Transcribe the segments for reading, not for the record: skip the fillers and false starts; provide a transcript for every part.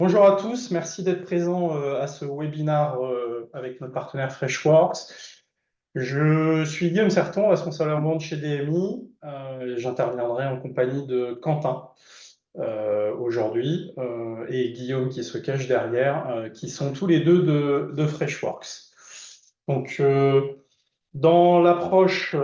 Bonjour à tous, merci d'être présents à ce webinaire avec notre partenaire Freshworks. Je suis Guillaume Serton, responsable vente chez DMI. J'interviendrai en compagnie de Quentin aujourd'hui et Guillaume qui se cache derrière, qui sont tous les deux de Freshworks. Donc, dans l'approche,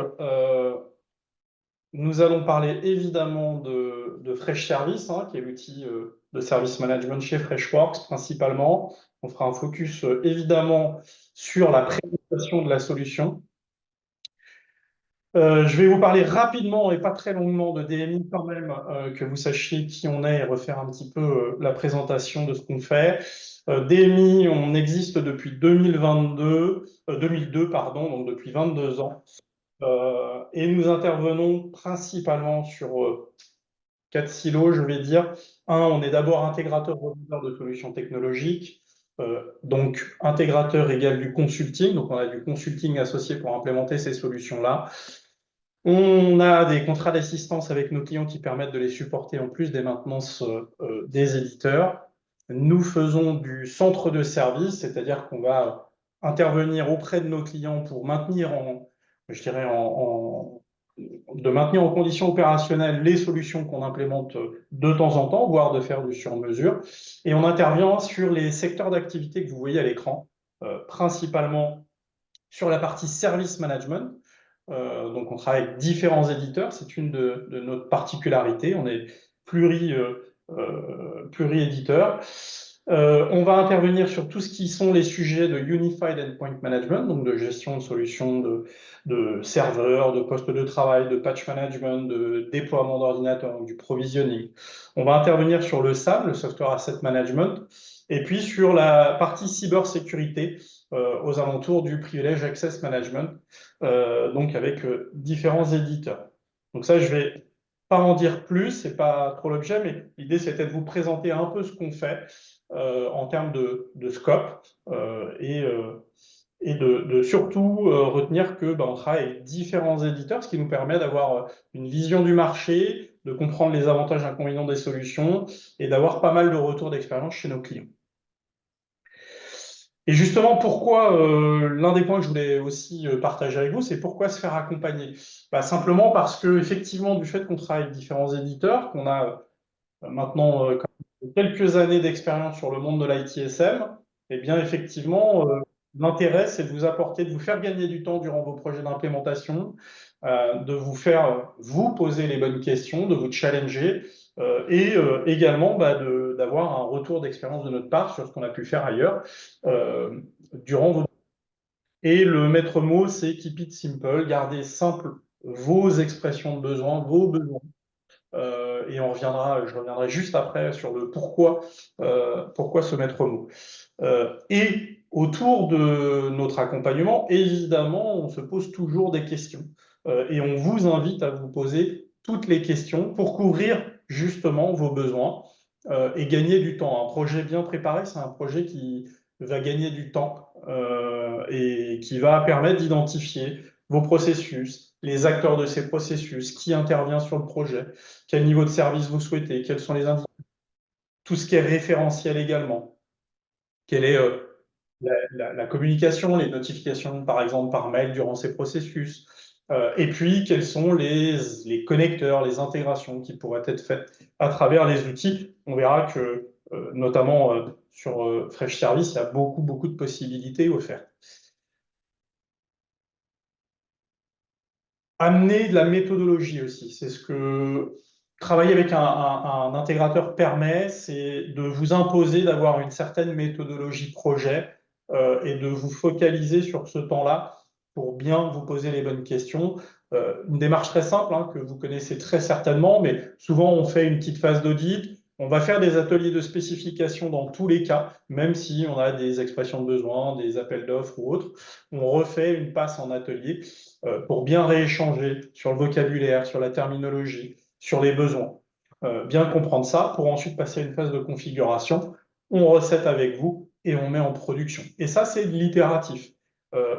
nous allons parler évidemment de Fresh Service, qui est l'outil de service management chez Freshworks principalement. On fera un focus évidemment sur la présentation de la solution. Je vais vous parler rapidement et pas très longuement de DMI quand même, que vous sachiez qui on est et refaire un petit peu la présentation de ce qu'on fait. DMI, on existe depuis 2002, pardon, donc depuis 22 ans. Et nous intervenons principalement sur 4 silos, je vais dire. Un, on est d'abord intégrateur revendeur de solutions technologiques. Donc, intégrateur égale du consulting. Donc, on a du consulting associé pour implémenter ces solutions-là. On a des contrats d'assistance avec nos clients qui permettent de les supporter en plus des maintenances des éditeurs. Nous faisons du centre de service, c'est-à-dire qu'on va intervenir auprès de nos clients pour maintenir de maintenir en condition opérationnelle les solutions qu'on implémente de temps en temps, voire de faire du sur-mesure. Et on intervient sur les secteurs d'activité que vous voyez à l'écran, principalement sur la partie service management. Donc, on travaille avec différents éditeurs. C'est une de nos particularités. On est pluri-éditeur. On va intervenir sur tout ce qui sont les sujets de Unified Endpoint Management, donc de gestion de solutions de serveurs, de postes de travail, de patch management, de déploiement d'ordinateurs, du provisioning. On va intervenir sur le SAM, le Software Asset Management, et puis sur la partie cybersécurité, aux alentours du Privilege Access Management, donc avec différents éditeurs. Donc ça, je vais pas en dire plus, c'est pas trop l'objet, mais l'idée c'était de vous présenter un peu ce qu'on fait en termes de scope et de surtout retenir que on travaille avec différents éditeurs, ce qui nous permet d'avoir une vision du marché, de comprendre les avantages et inconvénients des solutions et d'avoir pas mal de retours d'expérience chez nos clients. Et justement, pourquoi l'un des points que je voulais aussi partager avec vous, c'est pourquoi se faire accompagner. Simplement parce que effectivement, du fait qu'on travaille avec différents éditeurs, qu'on a maintenant quelques années d'expérience sur le monde de l'ITSM, eh bien effectivement, l'intérêt, c'est de vous apporter, de vous faire gagner du temps durant vos projets d'implémentation, de vous faire vous poser les bonnes questions, de vous challenger et également d'avoir un retour d'expérience de notre part sur ce qu'on a pu faire ailleurs durant vos... Et le maître mot, c'est keep it simple, gardez simple vos expressions de besoin, vos besoins. Et je reviendrai juste après sur le pourquoi ce maître mot. Et autour de notre accompagnement, évidemment, on se pose toujours des questions. Et on vous invite à vous poser toutes les questions pour couvrir justement vos besoins et gagner du temps. Un projet bien préparé, c'est un projet qui va gagner du temps et qui va permettre d'identifier vos processus, les acteurs de ces processus, qui intervient sur le projet, quel niveau de service vous souhaitez, quels sont les indicateurs, tout ce qui est référentiel également, quelle est la communication, les notifications par exemple par mail durant ces processus, et puis quels sont les connecteurs, les intégrations qui pourraient être faites à travers les outils. On verra que notamment sur Fresh Service, il y a beaucoup de possibilités offertes. Amener de la méthodologie aussi, c'est ce que travailler avec un intégrateur permet, c'est de vous imposer d'avoir une certaine méthodologie projet et de vous focaliser sur ce temps-là pour bien vous poser les bonnes questions. Une démarche très simple que vous connaissez très certainement, mais souvent on fait une petite phase d'audit. On va faire des ateliers de spécification dans tous les cas, même si on a des expressions de besoin, des appels d'offres ou autres. On refait une passe en atelier pour bien rééchanger sur le vocabulaire, sur la terminologie, sur les besoins. Bien comprendre ça pour ensuite passer à une phase de configuration. On recette avec vous et on met en production. Et ça, c'est de l'itératif.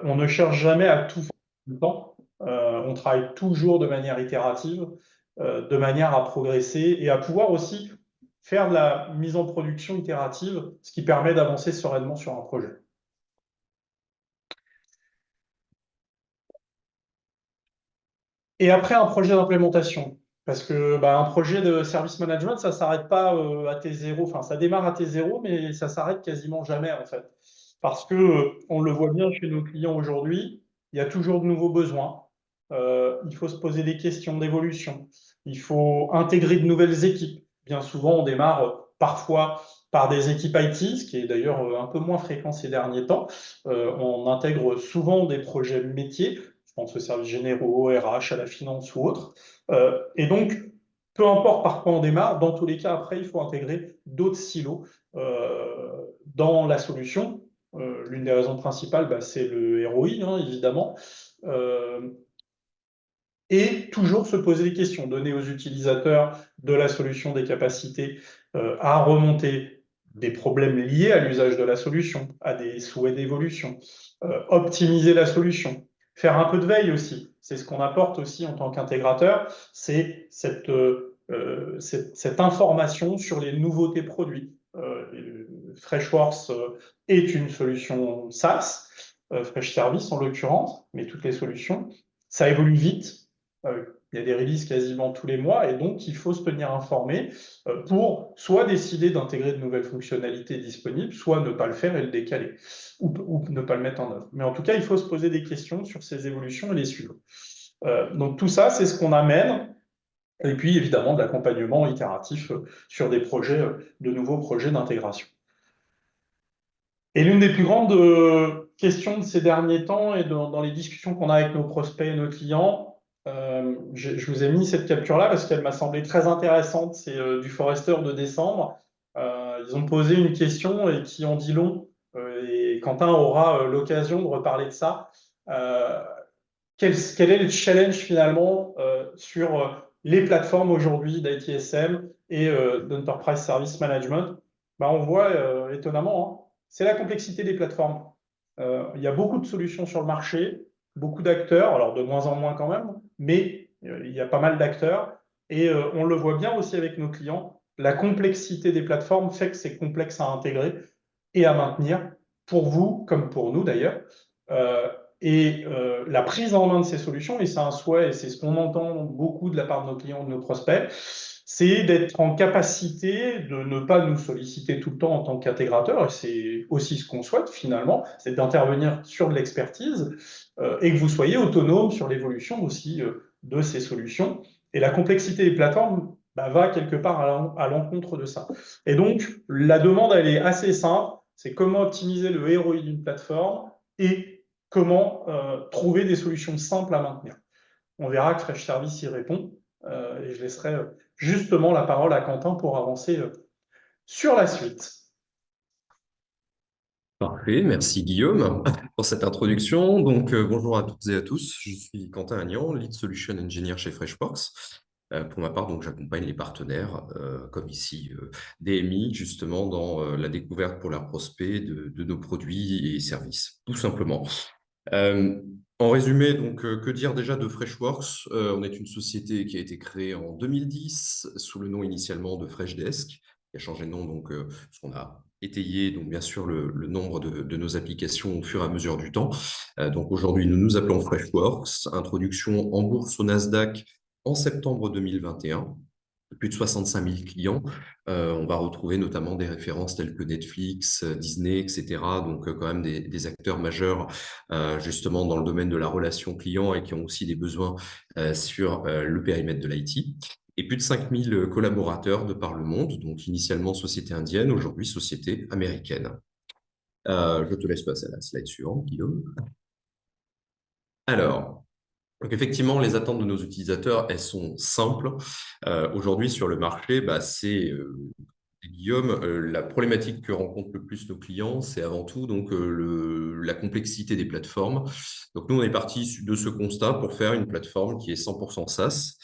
On ne cherche jamais à tout faire en même temps. On travaille toujours de manière itérative, de manière à progresser et à pouvoir aussi faire de la mise en production itérative, ce qui permet d'avancer sereinement sur un projet. Et après, un projet d'implémentation. Parce que un projet de service management, ça ne s'arrête pas à T0. Enfin, ça démarre à T0, mais ça s'arrête quasiment jamais, en fait. Parce que on le voit bien chez nos clients aujourd'hui, il y a toujours de nouveaux besoins. Il faut se poser des questions d'évolution. Il faut intégrer de nouvelles équipes. Bien souvent, on démarre parfois par des équipes IT, ce qui est d'ailleurs un peu moins fréquent ces derniers temps. On intègre souvent des projets métiers, je pense aux services généraux, RH, à la finance ou autres. Et donc, peu importe par quoi on démarre, dans tous les cas, après, il faut intégrer d'autres silos dans la solution. L'une des raisons principales, c'est le ROI, hein, évidemment. Et toujours se poser des questions, donner aux utilisateurs de la solution des capacités à remonter des problèmes liés à l'usage de la solution, à des souhaits d'évolution, optimiser la solution, faire un peu de veille aussi. C'est ce qu'on apporte aussi en tant qu'intégrateur, c'est cette information sur les nouveautés produits. Freshworks est une solution SaaS, Fresh Service en l'occurrence, mais toutes les solutions. Ça évolue vite, il y a des releases quasiment tous les mois et donc il faut se tenir informé pour soit décider d'intégrer de nouvelles fonctionnalités disponibles, soit ne pas le faire et le décaler ou ne pas le mettre en œuvre. Mais en tout cas, il faut se poser des questions sur ces évolutions et les suivre. Donc tout ça, c'est ce qu'on amène. Et puis évidemment de l'accompagnement itératif sur des projets, de nouveaux projets d'intégration. Et l'une des plus grandes questions de ces derniers temps et dans les discussions qu'on a avec nos prospects et nos clients, je vous ai mis cette capture-là parce qu'elle m'a semblé très intéressante. C'est du Forrester de décembre. Ils ont posé une question et qui en dit long. Et Quentin aura l'occasion de reparler de ça. Quel est le challenge finalement sur les plateformes aujourd'hui d'ITSM et d'Enterprise Service Management? On voit étonnamment, hein, c'est la complexité des plateformes. Il y a beaucoup de solutions sur le marché, beaucoup d'acteurs, alors de moins en moins quand même, mais il y a pas mal d'acteurs. Et on le voit bien aussi avec nos clients, la complexité des plateformes fait que c'est complexe à intégrer et à maintenir, pour vous comme pour nous d'ailleurs. Et la prise en main de ces solutions, et c'est un souhait, et c'est ce qu'on entend beaucoup de la part de nos clients, de nos prospects, c'est d'être en capacité de ne pas nous solliciter tout le temps en tant qu'intégrateur, et c'est aussi ce qu'on souhaite finalement, c'est d'intervenir sur de l'expertise et que vous soyez autonome sur l'évolution aussi de ces solutions. Et la complexité des plateformes va quelque part à l'encontre de ça. Et donc, la demande, elle est assez simple, c'est comment optimiser le ROI d'une plateforme et comment trouver des solutions simples à maintenir. On verra que Fresh Service y répond et je laisserai justement la parole à Quentin pour avancer sur la suite. Parfait, merci Guillaume pour cette introduction. Donc, bonjour à toutes et à tous, je suis Quentin Agnan, Lead Solution Engineer chez Freshworks. Pour ma part, donc, j'accompagne les partenaires, comme ici DMI, justement, dans la découverte pour leurs prospects de nos produits et services, tout simplement. En résumé, donc, que dire déjà de Freshworks? On est une société qui a été créée en 2010 sous le nom initialement de Freshdesk, qui a changé de nom, donc, parce qu'on a étayer donc bien sûr le nombre de nos applications au fur et à mesure du temps. Donc aujourd'hui, nous nous appelons Freshworks, introduction en bourse au Nasdaq en septembre 2021. Plus de 65 000 clients. On va retrouver notamment des références telles que Netflix, Disney, etc. Donc quand même des acteurs majeurs justement dans le domaine de la relation client et qui ont aussi des besoins sur le périmètre de l'IT. Et plus de 5000 collaborateurs de par le monde, donc initialement société indienne, aujourd'hui société américaine. Je te laisse passer à la slide suivante, Guillaume. Alors, donc effectivement, les attentes de nos utilisateurs, elles sont simples. Aujourd'hui, sur le marché, c'est Guillaume, la problématique que rencontrent le plus nos clients, c'est avant tout donc la complexité des plateformes. Donc nous, on est parti de ce constat pour faire une plateforme qui est 100% SaaS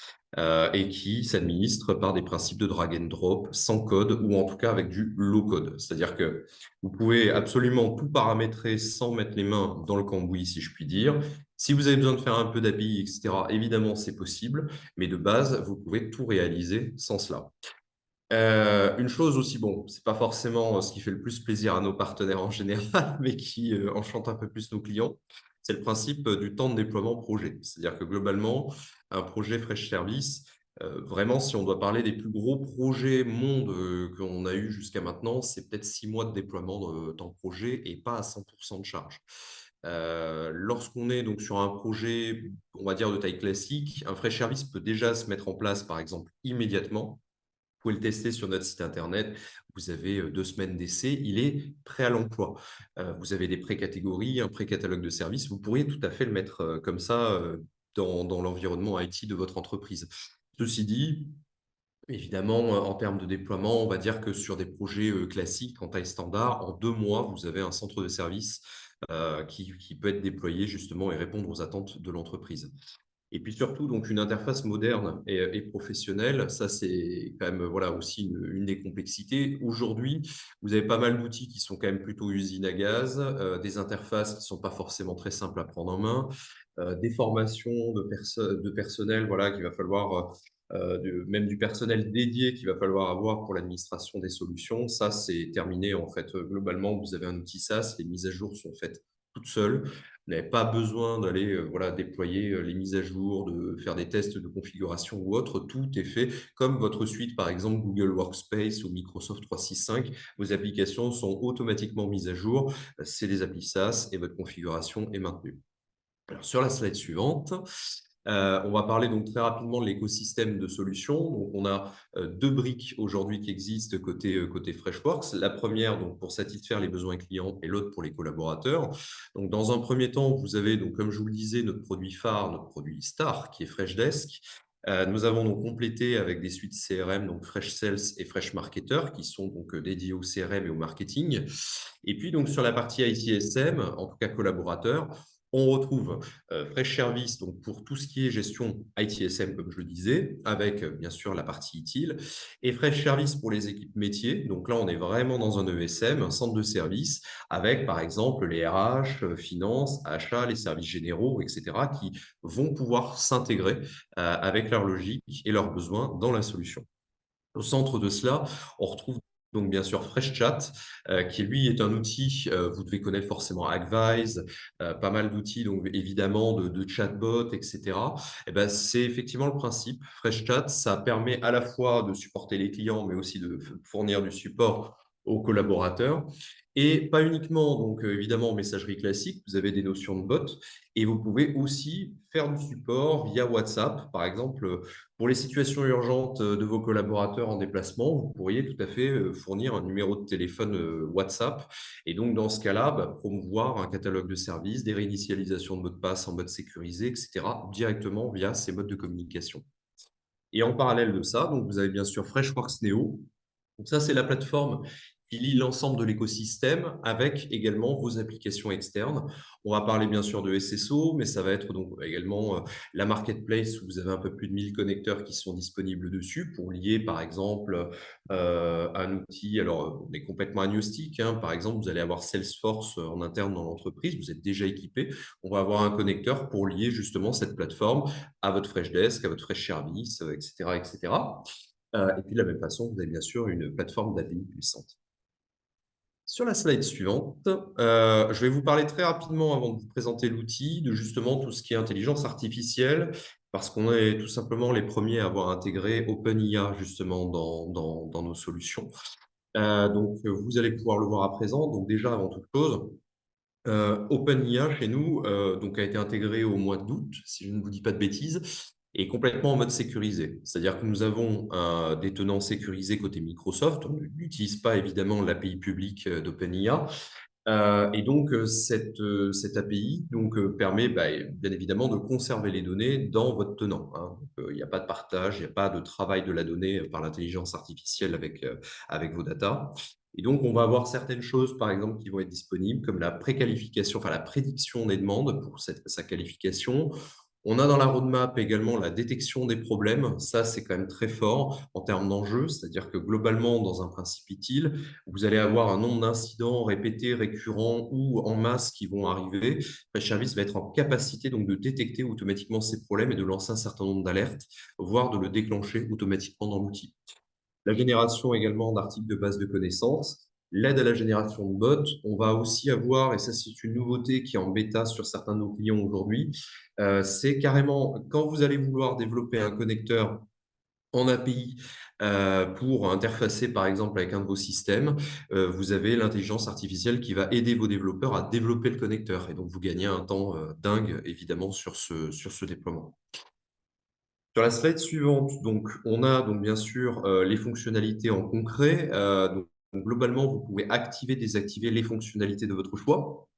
et qui s'administre par des principes de drag and drop sans code ou en tout cas avec du low code. C'est-à-dire que vous pouvez absolument tout paramétrer sans mettre les mains dans le cambouis, si je puis dire. Si vous avez besoin de faire un peu d'API, etc., évidemment, c'est possible, mais de base, vous pouvez tout réaliser sans cela. Une chose aussi, bon, c'est pas forcément ce qui fait le plus plaisir à nos partenaires en général, mais qui enchante un peu plus nos clients, c'est le principe du temps de déploiement projet. C'est-à-dire que globalement, un projet Fresh Service, vraiment, si on doit parler des plus gros projets monde qu'on a eu jusqu'à maintenant, c'est peut-être 6 mois de déploiement de temps projet et pas à 100% de charge. Lorsqu'on est donc sur un projet, on va dire de taille classique, un Fresh Service peut déjà se mettre en place, par exemple, immédiatement. Vous pouvez le tester sur notre site internet. Vous avez 2 semaines d'essai. Il est prêt à l'emploi. Vous avez des pré-catégories, un pré-catalogue de services. Vous pourriez tout à fait le mettre comme ça dans l'environnement IT de votre entreprise. Ceci dit, évidemment, en termes de déploiement, on va dire que sur des projets classiques en taille standard, en 2 mois, vous avez un centre de service qui peut être déployé justement et répondre aux attentes de l'entreprise. Et puis surtout, donc une interface moderne et professionnelle, ça c'est quand même voilà, aussi une des complexités. Aujourd'hui, vous avez pas mal d'outils qui sont quand même plutôt usines à gaz, des interfaces qui ne sont pas forcément très simples à prendre en main, des formations de personnel voilà, qu'il va falloir, même du personnel dédié qu'il va falloir avoir pour l'administration des solutions. Ça, c'est terminé en fait. Globalement, vous avez un outil SaaS, les mises à jour sont faites toutes seules. Vous n'avez pas besoin d'aller voilà, déployer les mises à jour, de faire des tests de configuration ou autre. Tout est fait comme votre suite, par exemple Google Workspace ou Microsoft 365. Vos applications sont automatiquement mises à jour. C'est des applis SaaS et votre configuration est maintenue. Alors, sur la slide suivante, on va parler donc très rapidement de l'écosystème de solutions. Donc, on a 2 briques aujourd'hui qui existent côté Freshworks. La première donc, pour satisfaire les besoins clients et l'autre pour les collaborateurs. Donc, dans un premier temps, vous avez, donc, comme je vous le disais, notre produit phare, notre produit star qui est Freshdesk. Nous avons donc complété avec des suites CRM, donc Fresh Sales et Fresh Marketer, qui sont donc dédiés au CRM et au marketing. Et puis donc sur la partie ITSM, en tout cas collaborateur, on retrouve Fresh Service donc pour tout ce qui est gestion ITSM, comme je le disais, avec bien sûr la partie utile, et Fresh Service pour les équipes métiers. Donc là, on est vraiment dans un ESM, un centre de service, avec par exemple les RH, finances, achats, les services généraux, etc., qui vont pouvoir s'intégrer avec leur logique et leurs besoins dans la solution. Au centre de cela, on retrouve donc bien sûr FreshChat, qui lui est un outil, vous devez connaître forcément Advise, pas mal d'outils, donc évidemment de chatbot, etc. Et ben, c'est effectivement le principe. FreshChat, ça permet à la fois de supporter les clients, mais aussi de fournir du support aux collaborateurs. Et pas uniquement, donc évidemment, en messagerie classique, vous avez des notions de bot, et vous pouvez aussi faire du support via WhatsApp. Par exemple, pour les situations urgentes de vos collaborateurs en déplacement, vous pourriez tout à fait fournir un numéro de téléphone WhatsApp. Et donc, dans ce cas-là, promouvoir un catalogue de services, des réinitialisations de mots de passe en mode sécurisé, etc., directement via ces modes de communication. Et en parallèle de ça, donc vous avez bien sûr Freshworks Neo. Donc ça, c'est la plateforme qui lie l'ensemble de l'écosystème avec également vos applications externes. On va parler bien sûr de SSO, mais ça va être donc également la marketplace où vous avez un peu plus de 1000 connecteurs qui sont disponibles dessus pour lier par exemple un outil. Alors, on est complètement agnostique, hein. Par exemple, vous allez avoir Salesforce en interne dans l'entreprise, vous êtes déjà équipé. On va avoir un connecteur pour lier justement cette plateforme à votre Freshdesk, à votre Fresh Service, etc., etc. Et puis de la même façon, vous avez bien sûr une plateforme d'API puissante. Sur la slide suivante, je vais vous parler très rapidement avant de vous présenter l'outil, de justement tout ce qui est intelligence artificielle, parce qu'on est tout simplement les premiers à avoir intégré OpenIA justement dans nos solutions. Donc, vous allez pouvoir le voir à présent. Donc déjà, avant toute chose, OpenIA chez nous donc a été intégré au mois d'août, si je ne vous dis pas de bêtises, et complètement en mode sécurisé. C'est-à-dire que nous avons un détenant sécurisé côté Microsoft. On n'utilise pas évidemment l'API publique d'OpenIA. Et donc, cette API donc, permet bien évidemment de conserver les données dans votre tenant, hein. Donc, il n'y a pas de partage, il n'y a pas de travail de la donnée par l'intelligence artificielle avec vos data. Et donc, on va avoir certaines choses, par exemple, qui vont être disponibles, comme la préqualification, enfin la prédiction des demandes pour sa qualification. On a dans la roadmap également la détection des problèmes. Ça, c'est quand même très fort en termes d'enjeux, c'est-à-dire que globalement, dans un principe utile, vous allez avoir un nombre d'incidents répétés, récurrents ou en masse qui vont arriver. Fresh Service va être en capacité donc de détecter automatiquement ces problèmes et de lancer un certain nombre d'alertes, voire de le déclencher automatiquement dans l'outil. la génération également d'articles de base de connaissances, l'aide à la génération de bots. On va aussi avoir, et ça c'est une nouveauté qui est en bêta sur certains de nos clients aujourd'hui, c'est carrément quand vous allez vouloir développer un connecteur en API pour interfacer par exemple avec un de vos systèmes, vous avez l'intelligence artificielle qui va aider vos développeurs à développer le connecteur. Et donc, vous gagnez un temps dingue, évidemment, sur ce déploiement. Sur la slide suivante, donc, on a donc, bien sûr les fonctionnalités en concret. Donc, globalement, vous pouvez activer, désactiver les fonctionnalités de votre choix.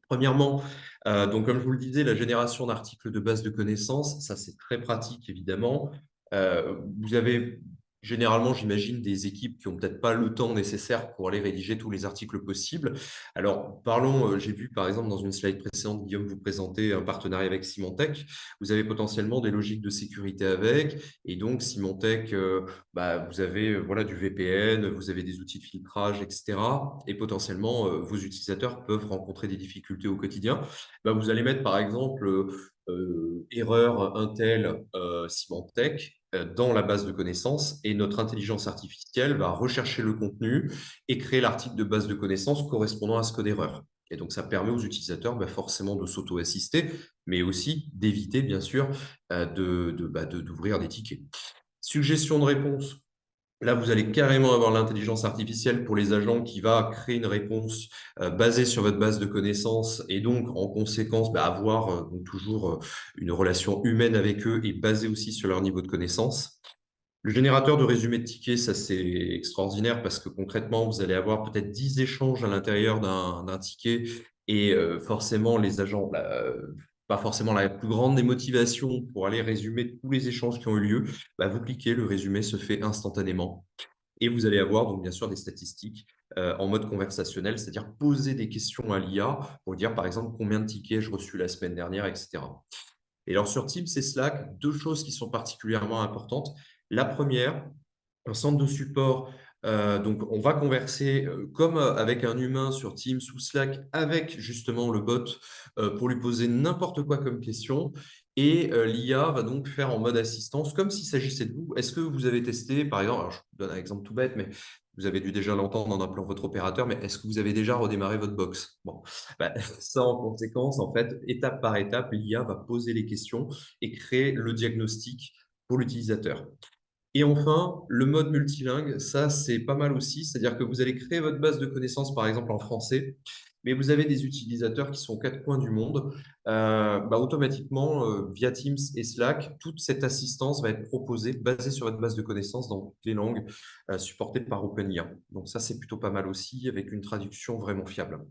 Premièrement, donc comme je vous le disais, la génération d'articles de base de connaissances, ça c'est très pratique évidemment. Vous avez généralement, j'imagine, des équipes qui n'ont peut-être pas le temps nécessaire pour aller rédiger tous les articles possibles. Alors parlons, j'ai vu par exemple dans une slide précédente, Guillaume vous présenter un partenariat avec Symantec. Vous avez potentiellement des logiques de sécurité avec, et donc Symantec, vous avez voilà, du VPN, vous avez des outils de filtrage, etc. Et potentiellement, vos utilisateurs peuvent rencontrer des difficultés au quotidien. Vous allez mettre par exemple erreur Intel Symantec dans la base de connaissances et notre intelligence artificielle va rechercher le contenu et créer l'article de base de connaissances correspondant à ce code erreur. Et donc, ça permet aux utilisateurs forcément de s'auto-assister, mais aussi d'éviter, bien sûr, d'ouvrir des tickets. Suggestion de réponse. Là, vous allez carrément avoir l'intelligence artificielle pour les agents qui va créer une réponse basée sur votre base de connaissances et donc, en conséquence, avoir donc toujours une relation humaine avec eux et basée aussi sur leur niveau de connaissance. Le générateur de résumé de tickets, ça c'est extraordinaire parce que concrètement, vous allez avoir peut-être 10 échanges à l'intérieur d'un ticket et forcément, les agents, pas forcément la plus grande des motivations pour aller résumer tous les échanges qui ont eu lieu. Vous cliquez, le résumé se fait instantanément. Et vous allez avoir donc bien sûr des statistiques en mode conversationnel, c'est-à-dire poser des questions à l'IA pour dire par exemple combien de tickets j'ai reçus la semaine dernière, etc. Et alors sur Teams et Slack, deux choses qui sont particulièrement importantes. La première, un centre de support. Donc, on va converser comme avec un humain sur Teams ou Slack avec justement le bot pour lui poser n'importe quoi comme question. Et l'IA va donc faire en mode assistance comme s'il s'agissait de vous. Est-ce que vous avez testé, par exemple, alors je vous donne un exemple tout bête, mais vous avez dû déjà l'entendre en appelant votre opérateur, mais est-ce que vous avez déjà redémarré votre box? Bon, ça en conséquence, en fait, étape par étape, l'IA va poser les questions et créer le diagnostic pour l'utilisateur. Et enfin, le mode multilingue, ça c'est pas mal aussi, c'est-à-dire que vous allez créer votre base de connaissances, par exemple en français, mais vous avez des utilisateurs qui sont aux quatre coins du monde. Automatiquement, via Teams et Slack, toute cette assistance va être proposée, basée sur votre base de connaissances dans toutes les langues supportées par OpenIA. Donc ça, c'est plutôt pas mal aussi, avec une traduction vraiment fiable.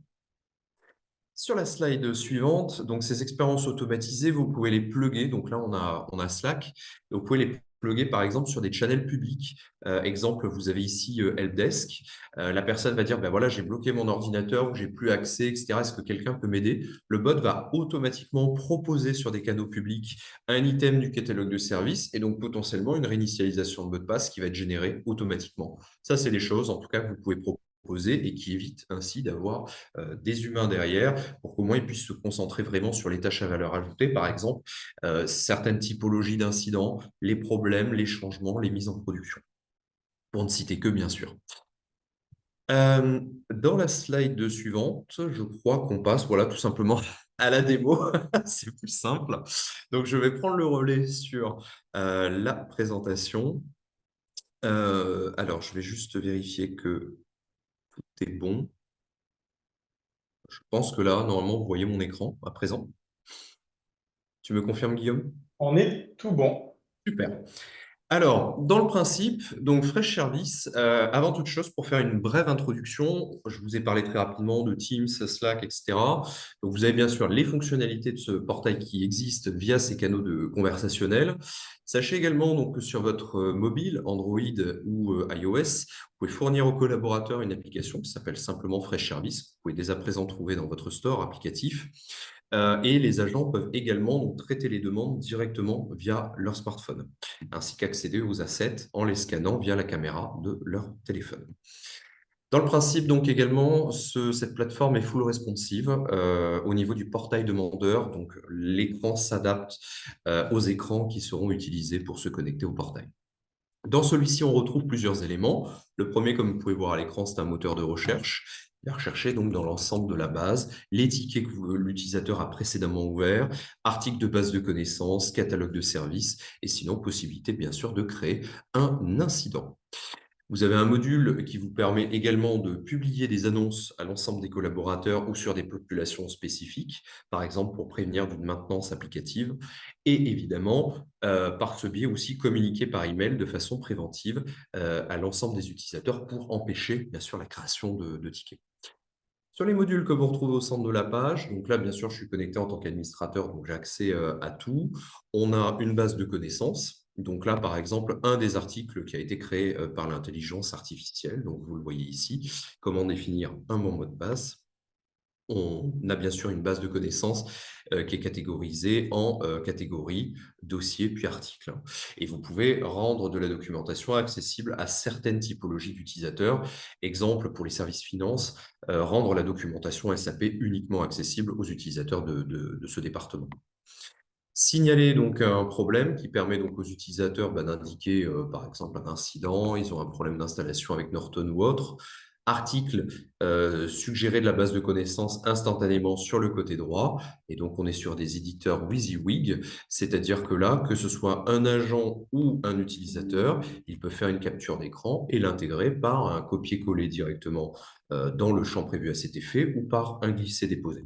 Sur la slide suivante, donc ces expériences automatisées, vous pouvez les plugger. Donc là, on a Slack. Vous pouvez les plugger, par exemple, sur des channels publics. Exemple, vous avez ici Helpdesk. La personne va dire, voilà, j'ai bloqué mon ordinateur ou j'ai plus accès, etc. Est-ce que quelqu'un peut m'aider? Le bot va automatiquement proposer sur des canaux publics un item du catalogue de services et donc potentiellement une réinitialisation de mot de passe qui va être générée automatiquement. Ça, c'est les choses, en tout cas, que vous pouvez proposer et qui évite ainsi d'avoir des humains derrière pour qu'au moins ils puissent se concentrer vraiment sur les tâches à valeur ajoutée, par exemple, certaines typologies d'incidents, les problèmes, les changements, les mises en production, pour ne citer que, bien sûr. Dans la slide suivante, je crois qu'on passe, voilà, tout simplement à la démo. C'est plus simple. Donc, je vais prendre le relais sur la présentation. Alors, je vais juste vérifier que tout est bon. Je pense que là, normalement, vous voyez mon écran à présent. Tu me confirmes, Guillaume? On est tout bon. Super. Alors, dans le principe, donc Fresh Service, avant toute chose, pour faire une brève introduction, je vous ai parlé très rapidement de Teams, Slack, etc. Donc, vous avez bien sûr les fonctionnalités de ce portail qui existent via ces canaux de conversationnels. Sachez également donc, que sur votre mobile, Android ou iOS, vous pouvez fournir aux collaborateurs une application qui s'appelle simplement Fresh Service. Vous pouvez dès à présent trouver dans votre store applicatif. Et les agents peuvent également donc, traiter les demandes directement via leur smartphone, ainsi qu'accéder aux assets en les scannant via la caméra de leur téléphone. Dans le principe, donc également, cette plateforme est full responsive au niveau du portail demandeur. Donc, l'écran s'adapte aux écrans qui seront utilisés pour se connecter au portail. Dans celui-ci, on retrouve plusieurs éléments. Le premier, comme vous pouvez voir à l'écran, c'est un moteur de recherche. Il va rechercher donc dans l'ensemble de la base les tickets que l'utilisateur a précédemment ouverts, articles de base de connaissances, catalogue de services, et sinon possibilité bien sûr de créer un incident. Vous avez un module qui vous permet également de publier des annonces à l'ensemble des collaborateurs ou sur des populations spécifiques, par exemple pour prévenir d'une maintenance applicative, et évidemment, par ce biais aussi communiquer par email de façon préventive à l'ensemble des utilisateurs pour empêcher bien sûr la création de tickets. Sur les modules que vous retrouvez au centre de la page, donc là, bien sûr, je suis connecté en tant qu'administrateur, donc j'ai accès à tout. On a une base de connaissances. Donc là, par exemple, un des articles qui a été créé par l'intelligence artificielle, donc vous le voyez ici, comment définir un bon mot de passe. On a bien sûr une base de connaissances qui est catégorisée en catégories, dossiers, puis articles. Et vous pouvez rendre de la documentation accessible à certaines typologies d'utilisateurs. Exemple, pour les services finances, rendre la documentation SAP uniquement accessible aux utilisateurs de ce département. Signaler donc un problème qui permet donc aux utilisateurs d'indiquer par exemple un incident, ils ont un problème d'installation avec Norton ou autre. Article, suggérer de la base de connaissances instantanément sur le côté droit. Et donc, on est sur des éditeurs WYSIWYG, c'est-à-dire que là, que ce soit un agent ou un utilisateur, il peut faire une capture d'écran et l'intégrer par un copier-coller directement dans le champ prévu à cet effet ou par un glisser-déposer.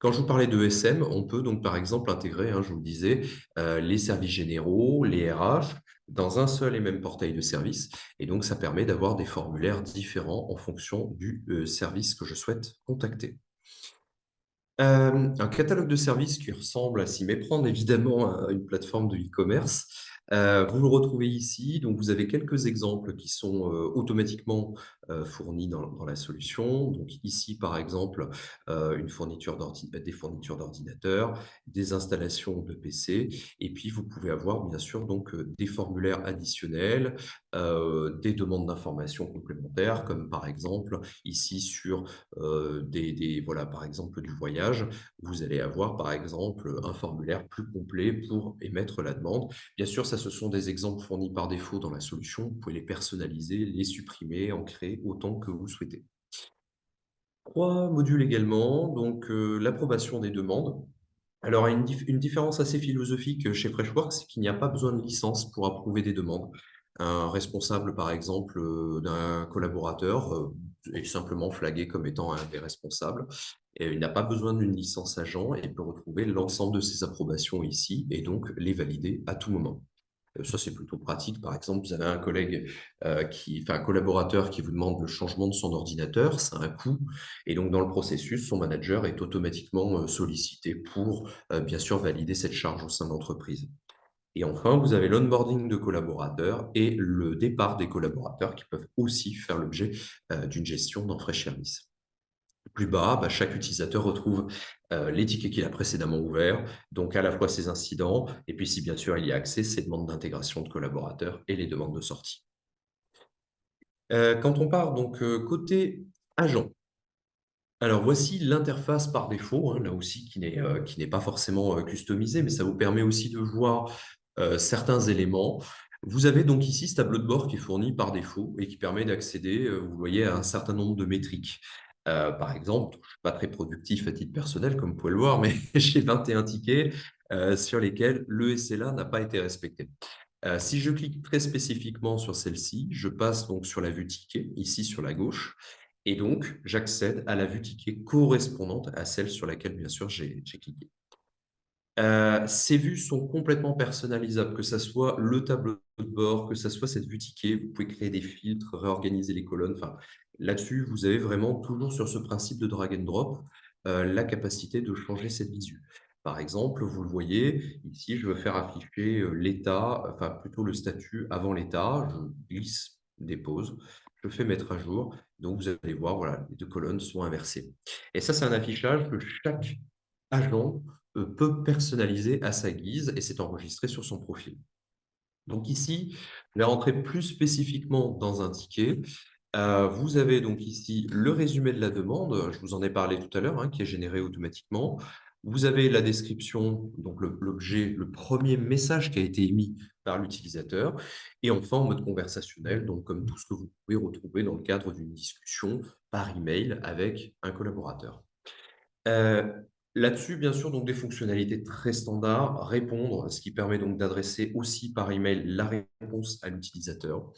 Quand je vous parlais de SM, on peut donc par exemple intégrer, je vous le disais, les services généraux, les RH, dans un seul et même portail de service. Et donc, ça permet d'avoir des formulaires différents en fonction du service que je souhaite contacter. Un catalogue de services qui ressemble à s'y méprendre évidemment à une plateforme de e-commerce. Vous le retrouvez ici. Donc, vous avez quelques exemples qui sont automatiquement fournis dans la solution. Donc, ici, par exemple, des fournitures d'ordinateurs, des installations de PC. Et puis, vous pouvez avoir bien sûr donc des formulaires additionnels, des demandes d'informations complémentaires, comme par exemple ici sur voilà, par exemple du voyage, vous allez avoir par exemple un formulaire plus complet pour émettre la demande. Bien sûr, ça, ce sont des exemples fournis par défaut dans la solution. Vous pouvez les personnaliser, les supprimer, en créer autant que vous souhaitez. 3 modules également, donc l'approbation des demandes. Alors, une différence assez philosophique chez Freshworks, c'est qu'il n'y a pas besoin de licence pour approuver des demandes. Un responsable, par exemple, d'un collaborateur est simplement flagué comme étant un des responsables. Et il n'a pas besoin d'une licence agent et peut retrouver l'ensemble de ses approbations ici et donc les valider à tout moment. Ça, c'est plutôt pratique. Par exemple, vous avez un collègue, un collaborateur qui vous demande le changement de son ordinateur, ça a un coût. Et donc, dans le processus, son manager est automatiquement sollicité pour, bien sûr, valider cette charge au sein de l'entreprise. Et enfin, vous avez l'onboarding de collaborateurs et le départ des collaborateurs qui peuvent aussi faire l'objet d'une gestion dans Freshservice. Plus bas, chaque utilisateur retrouve les tickets qu'il a précédemment ouverts, donc à la fois ses incidents, et puis si bien sûr il y a accès, ses demandes d'intégration de collaborateurs et les demandes de sortie. Quand on part donc côté agent, alors voici l'interface par défaut, là aussi qui n'est pas forcément customisée, mais ça vous permet aussi de voir certains éléments. Vous avez donc ici ce tableau de bord qui est fourni par défaut et qui permet d'accéder, vous voyez, à un certain nombre de métriques. Par exemple, je ne suis pas très productif à titre personnel, comme vous pouvez le voir, mais j'ai 21 tickets sur lesquels le SLA n'a pas été respecté. Si je clique très spécifiquement sur celle-ci, je passe donc sur la vue ticket, ici sur la gauche, et donc j'accède à la vue ticket correspondante à celle sur laquelle, bien sûr, j'ai cliqué. Ces vues sont complètement personnalisables, que ce soit le tableau de bord, que ce soit cette vue ticket, vous pouvez créer des filtres, réorganiser les colonnes. Enfin, là-dessus, vous avez vraiment toujours sur ce principe de drag and drop la capacité de changer cette visu. Par exemple, vous le voyez, ici, je veux faire afficher l'état, enfin plutôt le statut avant l'état. Je glisse, dépose, je fais mettre à jour. Donc, vous allez voir, voilà, les deux colonnes sont inversées. Et ça, c'est un affichage que chaque agent peut personnaliser à sa guise et c'est enregistré sur son profil. Donc ici, je vais rentrer plus spécifiquement dans un ticket. Vous avez donc ici le résumé de la demande, je vous en ai parlé tout à l'heure, qui est généré automatiquement. Vous avez la description, donc l'objet, le premier message qui a été émis par l'utilisateur. Et enfin, en mode conversationnel, donc comme tout ce que vous pouvez retrouver dans le cadre d'une discussion par email avec un collaborateur. Euh, Là-dessus, bien sûr, donc des fonctionnalités très standards, répondre, ce qui permet donc d'adresser aussi par email la réponse à l'utilisateur.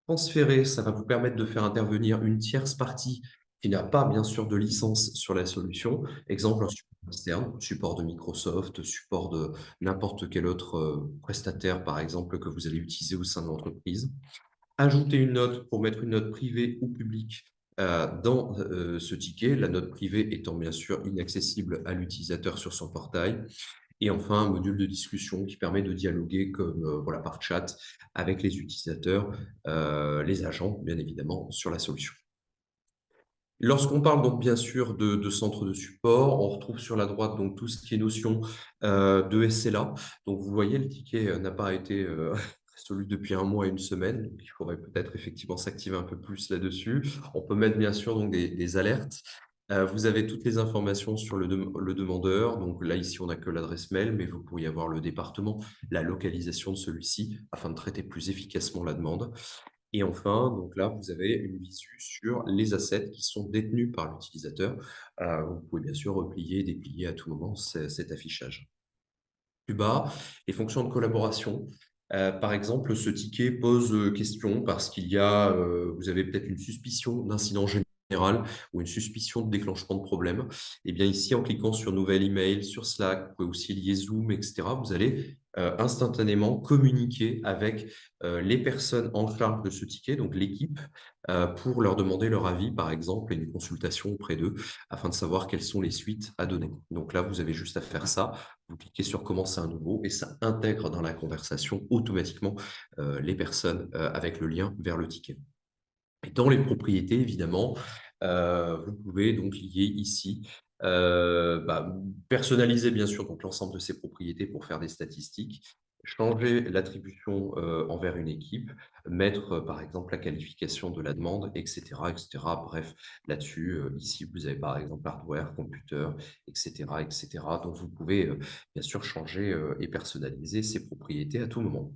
Transférer, ça va vous permettre de faire intervenir une tierce partie qui n'a pas, bien sûr, de licence sur la solution. Exemple, un support externe, support de Microsoft, support de n'importe quel autre prestataire, par exemple, que vous allez utiliser au sein de l'entreprise. Ajouter une note pour mettre une note privée ou publique dans ce ticket, la note privée étant bien sûr inaccessible à l'utilisateur sur son portail. Et enfin, un module de discussion qui permet de dialoguer comme voilà, par chat avec les utilisateurs, les agents, bien évidemment, sur la solution. Lorsqu'on parle donc bien sûr de centre de support, on retrouve sur la droite donc tout ce qui est notion de SLA. Donc vous voyez, le ticket n'a pas été résolu depuis un mois et une semaine. Donc il faudrait peut-être effectivement s'activer un peu plus là-dessus. On peut mettre bien sûr donc des alertes. Vous avez toutes les informations sur le demandeur. Donc là, ici, on n'a que l'adresse mail, mais vous pourriez avoir le département, la localisation de celui-ci afin de traiter plus efficacement la demande. Et enfin, donc là, vous avez une visu sur les assets qui sont détenus par l'utilisateur. Vous pouvez bien sûr replier et déplier à tout moment cet affichage. Plus bas, les fonctions de collaboration. Par exemple, ce ticket pose question parce vous avez peut-être une suspicion d'incident général ou une suspicion de déclenchement de problème. Et bien ici, en cliquant sur Nouvel email, sur Slack, vous pouvez aussi lier Zoom, etc., vous allez instantanément communiquer avec les personnes en charge de ce ticket, donc l'équipe, pour leur demander leur avis, par exemple, et une consultation auprès d'eux, afin de savoir quelles sont les suites à donner. Donc là, vous avez juste à faire ça. Vous cliquez sur Commencer un nouveau et ça intègre dans la conversation automatiquement les personnes avec le lien vers le ticket. Et dans les propriétés, évidemment, vous pouvez donc lier ici, personnaliser bien sûr donc l'ensemble de ces propriétés pour faire des statistiques, changer l'attribution envers une équipe, mettre par exemple la qualification de la demande, etc., etc. Bref, là-dessus, ici vous avez par exemple hardware, computer, etc., etc. Donc vous pouvez bien sûr changer et personnaliser ces propriétés à tout moment.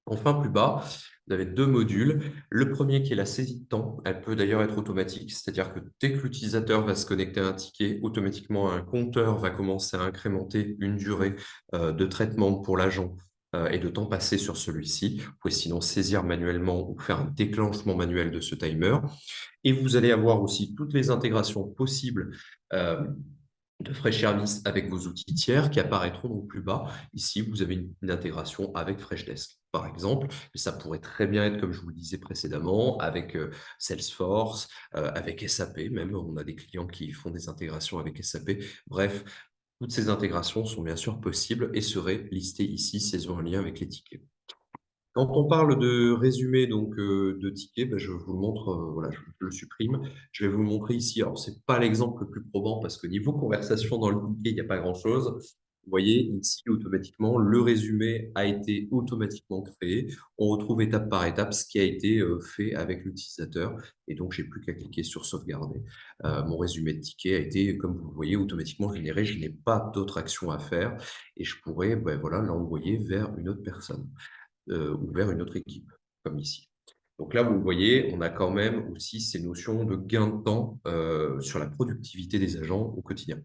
Enfin, plus bas, vous avez deux modules. Le premier qui est la saisie de temps. Elle peut d'ailleurs être automatique, c'est-à-dire que dès que l'utilisateur va se connecter à un ticket, automatiquement un compteur va commencer à incrémenter une durée de traitement pour l'agent et de temps passé sur celui-ci. Vous pouvez sinon saisir manuellement ou faire un déclenchement manuel de ce timer. Et vous allez avoir aussi toutes les intégrations possibles de Freshservice avec vos outils tiers qui apparaîtront donc plus bas. Ici, vous avez une intégration avec Freshdesk, par exemple. Mais ça pourrait très bien être, comme je vous le disais précédemment, avec Salesforce, avec SAP. Même, on a des clients qui font des intégrations avec SAP. Bref, toutes ces intégrations sont bien sûr possibles et seraient listées ici si elles ont un lien avec les tickets. Quand on parle de résumé donc de tickets, je vous le montre, voilà, je le supprime. Je vais vous le montrer ici. Alors, c'est pas l'exemple le plus probant parce que niveau conversation dans le ticket, il n'y a pas grand-chose. Vous voyez ici, automatiquement, le résumé a été automatiquement créé. On retrouve étape par étape ce qui a été fait avec l'utilisateur. Et donc, j'ai plus qu'à cliquer sur sauvegarder. Mon résumé de ticket a été, comme vous le voyez, automatiquement généré. Je n'ai pas d'autre action à faire et je pourrais voilà, l'envoyer vers une autre personne ou vers une autre équipe, comme ici. Donc là, vous voyez, on a quand même aussi ces notions de gain de temps sur la productivité des agents au quotidien.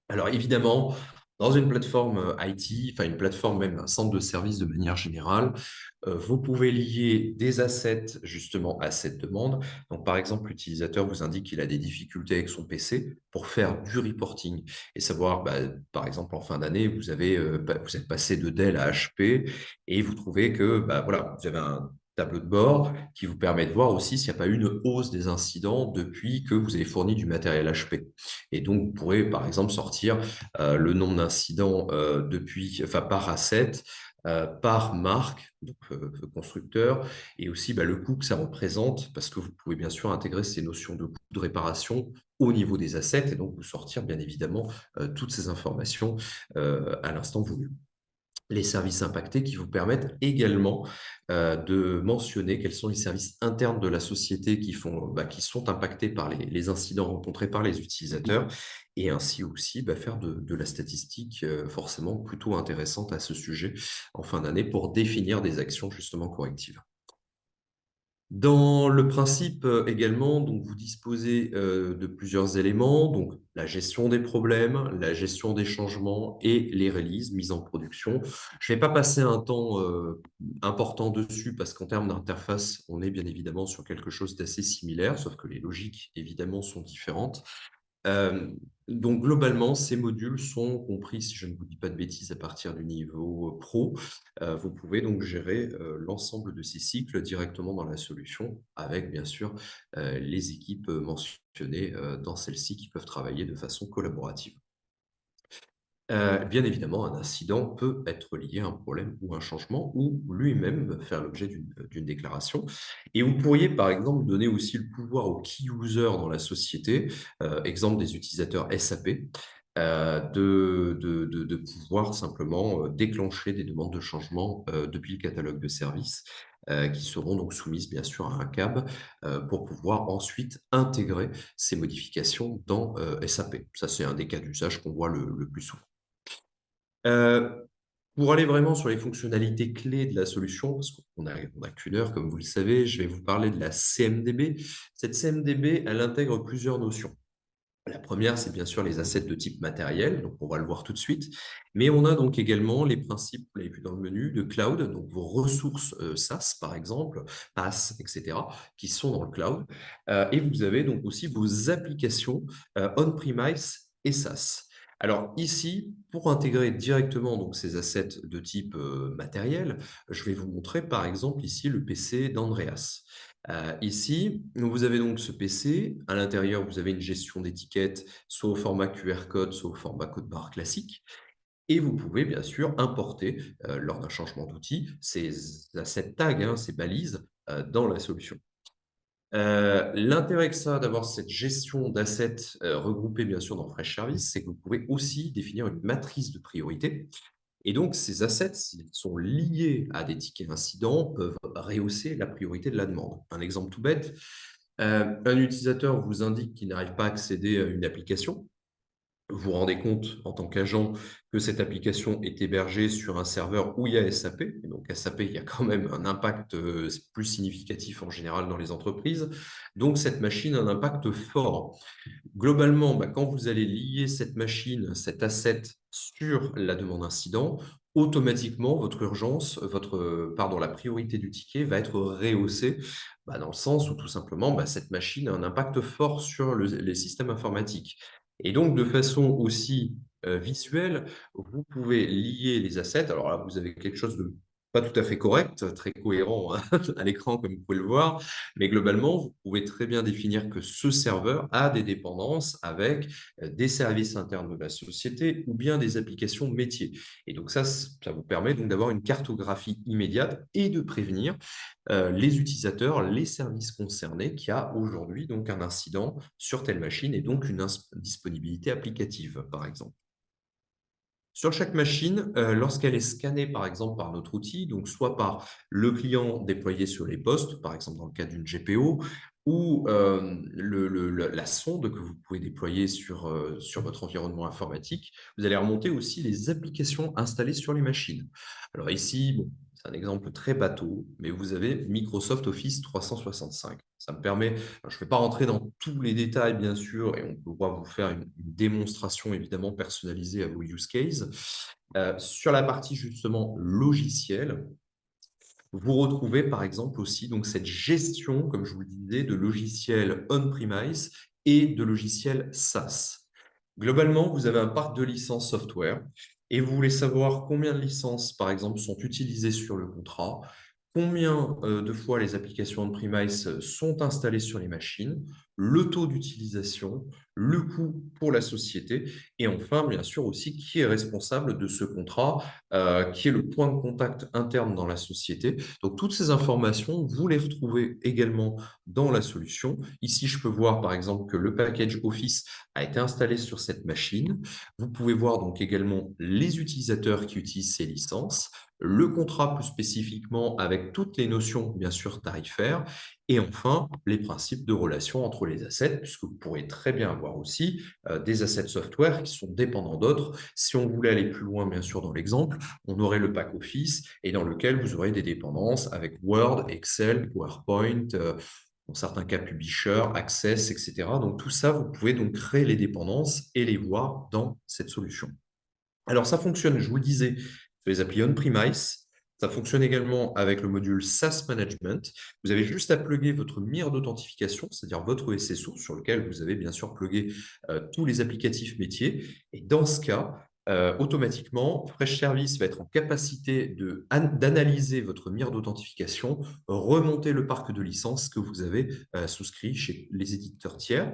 Alors évidemment, dans une plateforme IT, enfin une plateforme même, un centre de service de manière générale, vous pouvez lier des assets justement à cette demande. Donc par exemple, l'utilisateur vous indique qu'il a des difficultés avec son PC pour faire du reporting et savoir, par exemple en fin d'année, vous êtes passé de Dell à HP et vous trouvez que voilà, vous avez un tableau de bord qui vous permet de voir aussi s'il n'y a pas eu une hausse des incidents depuis que vous avez fourni du matériel HP. Et donc, vous pourrez, par exemple, sortir le nombre d'incidents par asset, par marque, donc constructeur, et aussi le coût que ça représente, parce que vous pouvez bien sûr intégrer ces notions de coût de réparation au niveau des assets, et donc vous sortir bien évidemment toutes ces informations à l'instant voulu. les services impactés qui vous permettent également de mentionner quels sont les services internes de la société qui sont impactés par les incidents rencontrés par les utilisateurs et ainsi aussi faire de la statistique forcément plutôt intéressante à ce sujet en fin d'année pour définir des actions justement correctives. Dans le principe également, donc vous disposez de plusieurs éléments, donc la gestion des problèmes, la gestion des changements et les releases mises en production. Je ne vais pas passer un temps important dessus parce qu'en termes d'interface, on est bien évidemment sur quelque chose d'assez similaire, sauf que les logiques évidemment sont différentes. Euh, donc globalement, ces modules sont compris, si je ne vous dis pas de bêtises, à partir du niveau pro. Vous pouvez donc gérer l'ensemble de ces cycles directement dans la solution, avec bien sûr les équipes mentionnées dans celle-ci qui peuvent travailler de façon collaborative. Bien évidemment, un incident peut être lié à un problème ou un changement ou lui-même faire l'objet d'une déclaration. Et vous pourriez, par exemple, donner aussi le pouvoir aux key users dans la société, exemple des utilisateurs SAP, de pouvoir simplement déclencher des demandes de changement depuis le catalogue de services qui seront donc soumises bien sûr à un CAB pour pouvoir ensuite intégrer ces modifications dans SAP. Ça, c'est un des cas d'usage qu'on voit le plus souvent. Euh, pour aller vraiment sur les fonctionnalités clés de la solution, parce qu'on n'a qu'une heure, comme vous le savez, je vais vous parler de la CMDB. Cette CMDB, elle intègre plusieurs notions. La première, c'est bien sûr les assets de type matériel, donc on va le voir tout de suite. Mais on a donc également les principes, vous l'avez vu dans le menu, de cloud, donc vos ressources SaaS, par exemple, PaaS, etc., qui sont dans le cloud. Et vous avez donc aussi vos applications on-premise et SaaS. Alors ici, pour intégrer directement donc, ces assets de type matériel, je vais vous montrer par exemple ici le PC d'Andreas. Ici, vous avez donc ce PC. À l'intérieur, vous avez une gestion d'étiquettes, soit au format QR code, soit au format code barre classique. Et vous pouvez bien sûr importer, lors d'un changement d'outil, ces assets tags, hein, ces balises, dans la solution. L'intérêt que ça a d'avoir cette gestion d'assets regroupés bien sûr dans Fresh Service, c'est que vous pouvez aussi définir une matrice de priorité. Et donc, ces assets, s'ils sont liés à des tickets incidents, peuvent rehausser la priorité de la demande. Un exemple tout bête, un utilisateur vous indique qu'il n'arrive pas à accéder à une application. Vous vous rendez compte en tant qu'agent que cette application est hébergée sur un serveur où il y a SAP. Et donc, SAP, il y a quand même un impact plus significatif en général dans les entreprises. Donc, cette machine a un impact fort. Globalement, quand vous allez lier cette machine, cet asset sur la demande incident, automatiquement, votre urgence, la priorité du ticket va être rehaussée, dans le sens où tout simplement, cette machine a un impact fort sur les systèmes informatiques. Et donc, de façon aussi visuelle, vous pouvez lier les assets. Alors là, vous avez quelque chose de pas tout à fait correct, très cohérent hein, à l'écran, comme vous pouvez le voir. Mais globalement, vous pouvez très bien définir que ce serveur a des dépendances avec des services internes de la société ou bien des applications métiers. Et donc ça vous permet donc d'avoir une cartographie immédiate et de prévenir les utilisateurs, les services concernés qui a aujourd'hui donc un incident sur telle machine et donc une disponibilité applicative, par exemple. Sur chaque machine, lorsqu'elle est scannée, par exemple, par notre outil, donc soit par le déployé sur les postes, par exemple dans le cas d'une GPO, ou la sonde que vous pouvez déployer sur votre environnement informatique, vous allez remonter aussi les applications installées sur les machines. Alors ici, bon, c'est un exemple très bateau, mais vous avez Microsoft Office 365. Ça me permet, je ne vais pas rentrer dans tous les détails, bien sûr, et on pourra vous faire une démonstration évidemment personnalisée à vos use cases. Sur la partie justement logicielle, vous retrouvez par exemple aussi donc, cette gestion, comme je vous le disais, de logiciels on-premise et de logiciels SaaS. Globalement, vous avez un parc de licences software et vous voulez savoir combien de licences, par exemple, sont utilisées sur le contrat, combien de fois les applications on-premise sont installées sur les machines, le taux d'utilisation, le coût pour la société et enfin, bien sûr aussi, qui est responsable de ce contrat, qui est le point de contact interne dans la société. Donc, toutes ces informations, vous les retrouvez également dans la solution. Ici, je peux voir par exemple que le package Office a été installé sur cette machine. Vous pouvez voir donc également les utilisateurs qui utilisent ces licences, le contrat plus spécifiquement avec toutes les notions, bien sûr, tarifaires, et enfin, les principes de relation entre les assets, puisque vous pourrez très bien avoir aussi des assets software qui sont dépendants d'autres. Si on voulait aller plus loin, bien sûr, dans l'exemple, on aurait le pack Office et dans lequel vous aurez des dépendances avec Word, Excel, PowerPoint, dans certains cas Publisher, Access, etc. Donc tout ça, vous pouvez donc créer les dépendances et les voir dans cette solution. Alors ça fonctionne, je vous le disais, sur les applis on-premise. Ça fonctionne également avec le module SaaS Management. Vous avez juste à plugger votre mire d'authentification, c'est-à-dire votre SSO, sur lequel vous avez bien sûr plugué tous les applicatifs métiers. Et dans ce cas, automatiquement, Fresh Service va être en capacité d'analyser votre mire d'authentification, remonter le parc de licences que vous avez souscrit chez les éditeurs tiers.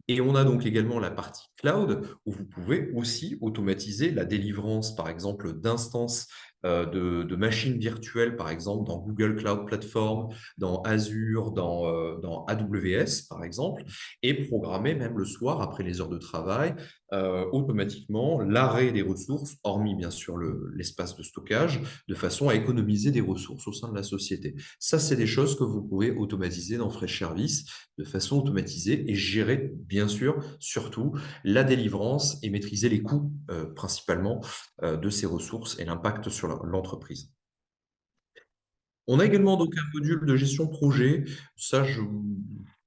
Et on a donc également la partie cloud où vous pouvez aussi automatiser la délivrance, par exemple, d'instances de machines virtuelles, par exemple, dans Google Cloud Platform, dans Azure, dans AWS, par exemple, et programmer même le soir, après les heures de travail, automatiquement l'arrêt des ressources, hormis bien sûr l'espace de stockage, de façon à économiser des ressources au sein de la société. Ça, c'est des choses que vous pouvez automatiser dans Fresh Service de façon automatisée et gérer, bien sûr, surtout la délivrance et maîtriser les coûts principalement de ces ressources et l'impact sur l'entreprise. On a également donc un module de gestion de projet. Ça,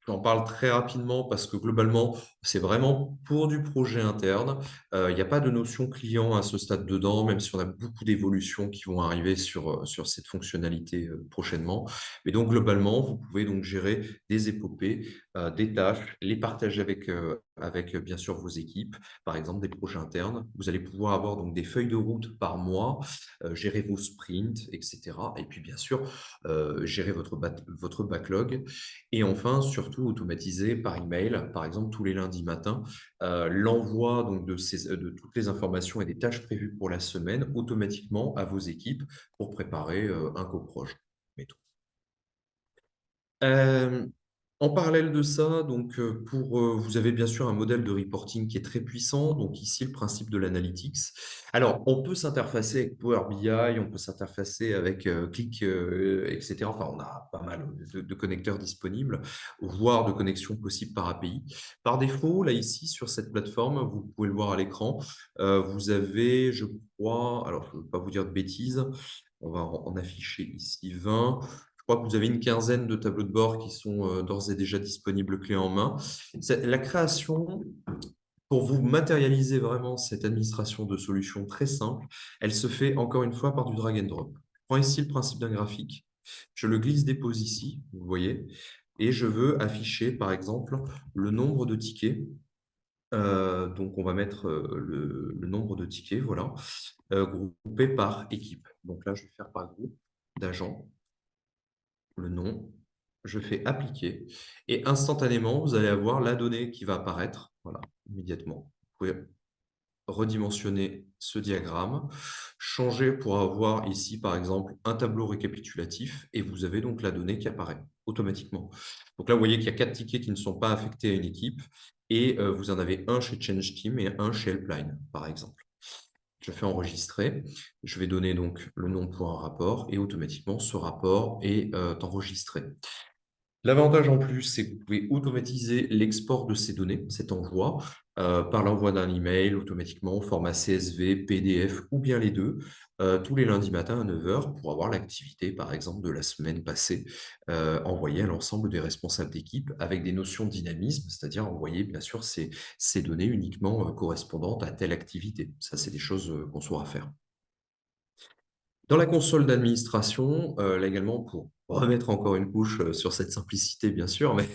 j'en parle très rapidement parce que globalement, c'est vraiment pour du projet interne. Il n'y a pas de notion client à ce stade dedans, même si on a beaucoup d'évolutions qui vont arriver sur cette fonctionnalité prochainement. Mais donc, globalement, vous pouvez donc gérer des épopées, des tâches, les partager avec bien sûr vos équipes, par exemple des projets internes. Vous allez pouvoir avoir donc des feuilles de route par mois, gérer vos sprints, etc. Et puis, bien sûr, gérer votre backlog. Et enfin, surtout, automatiser par email, par exemple, tous les lundis matins, l'envoi donc de toutes les informations et des tâches prévues pour la semaine automatiquement à vos équipes pour préparer un coproche. Mettons. Euh, En parallèle de ça, donc vous avez bien sûr un modèle de reporting qui est très puissant. Donc ici, le principe de l'analytics. Alors, on peut s'interfacer avec Power BI, on peut s'interfacer avec Click, etc. Enfin, on a pas mal de connecteurs disponibles, voire de connexions possibles par API. Par défaut, là ici, sur cette plateforme, vous pouvez le voir à l'écran, vous avez, je crois, alors je ne veux pas vous dire de bêtises, on va en afficher ici 20. Je crois que vous avez une quinzaine de tableaux de bord qui sont d'ores et déjà disponibles clé en main. La création, pour vous matérialiser vraiment cette administration de solutions très simple, elle se fait encore une fois par du drag and drop. Je prends ici le principe d'un graphique, je le glisse-dépose ici, vous voyez, et je veux afficher par exemple le nombre de tickets. Donc on va mettre le nombre de tickets, voilà, groupé par équipe. Donc là, je vais faire par groupe d'agents le nom, je fais appliquer et instantanément, vous allez avoir la donnée qui va apparaître, voilà, immédiatement. Vous pouvez redimensionner ce diagramme, changer pour avoir ici, par exemple, un tableau récapitulatif et vous avez donc la donnée qui apparaît automatiquement. Donc là, vous voyez qu'il y a 4 tickets qui ne sont pas affectés à une équipe et vous en avez un chez Change Team et un chez Helpline, par exemple. Je fais enregistrer. Je vais donner donc le nom pour un rapport et automatiquement ce rapport est enregistré. L'avantage en plus, c'est que vous pouvez automatiser l'export de ces données, cet envoi, par l'envoi d'un email automatiquement au format CSV, PDF ou bien les deux, tous les lundis matins à 9 heures pour avoir l'activité, par exemple, de la semaine passée, envoyée à l'ensemble des responsables d'équipe avec des notions de dynamisme, c'est-à-dire envoyer, bien sûr, ces données uniquement correspondantes à telle activité. Ça, c'est des choses qu'on saura faire. Dans la console d'administration, là également, pour remettre encore une couche sur cette simplicité, bien sûr, mais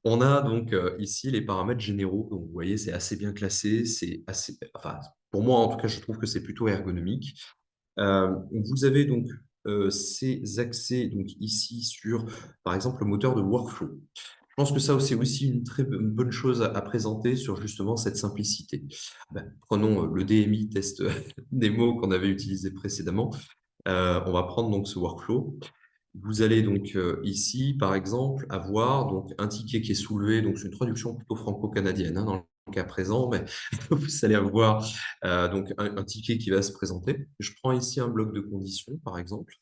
on a donc ici les paramètres généraux. Donc, vous voyez, c'est assez bien classé. C'est assez, enfin, pour moi, en tout cas, je trouve que c'est plutôt ergonomique. Vous avez donc ces accès donc ici sur, par exemple, le moteur de workflow. Je pense que ça, c'est aussi une très bonne chose à présenter sur justement cette simplicité. Prenons le DMI test démo qu'on avait utilisé précédemment. On va prendre donc ce workflow. Vous allez donc ici, par exemple, avoir donc un ticket qui est soulevé. Donc c'est une traduction plutôt franco-canadienne hein, dans le cas présent, mais vous allez avoir donc un ticket qui va se présenter. Je prends ici un bloc de conditions, par exemple,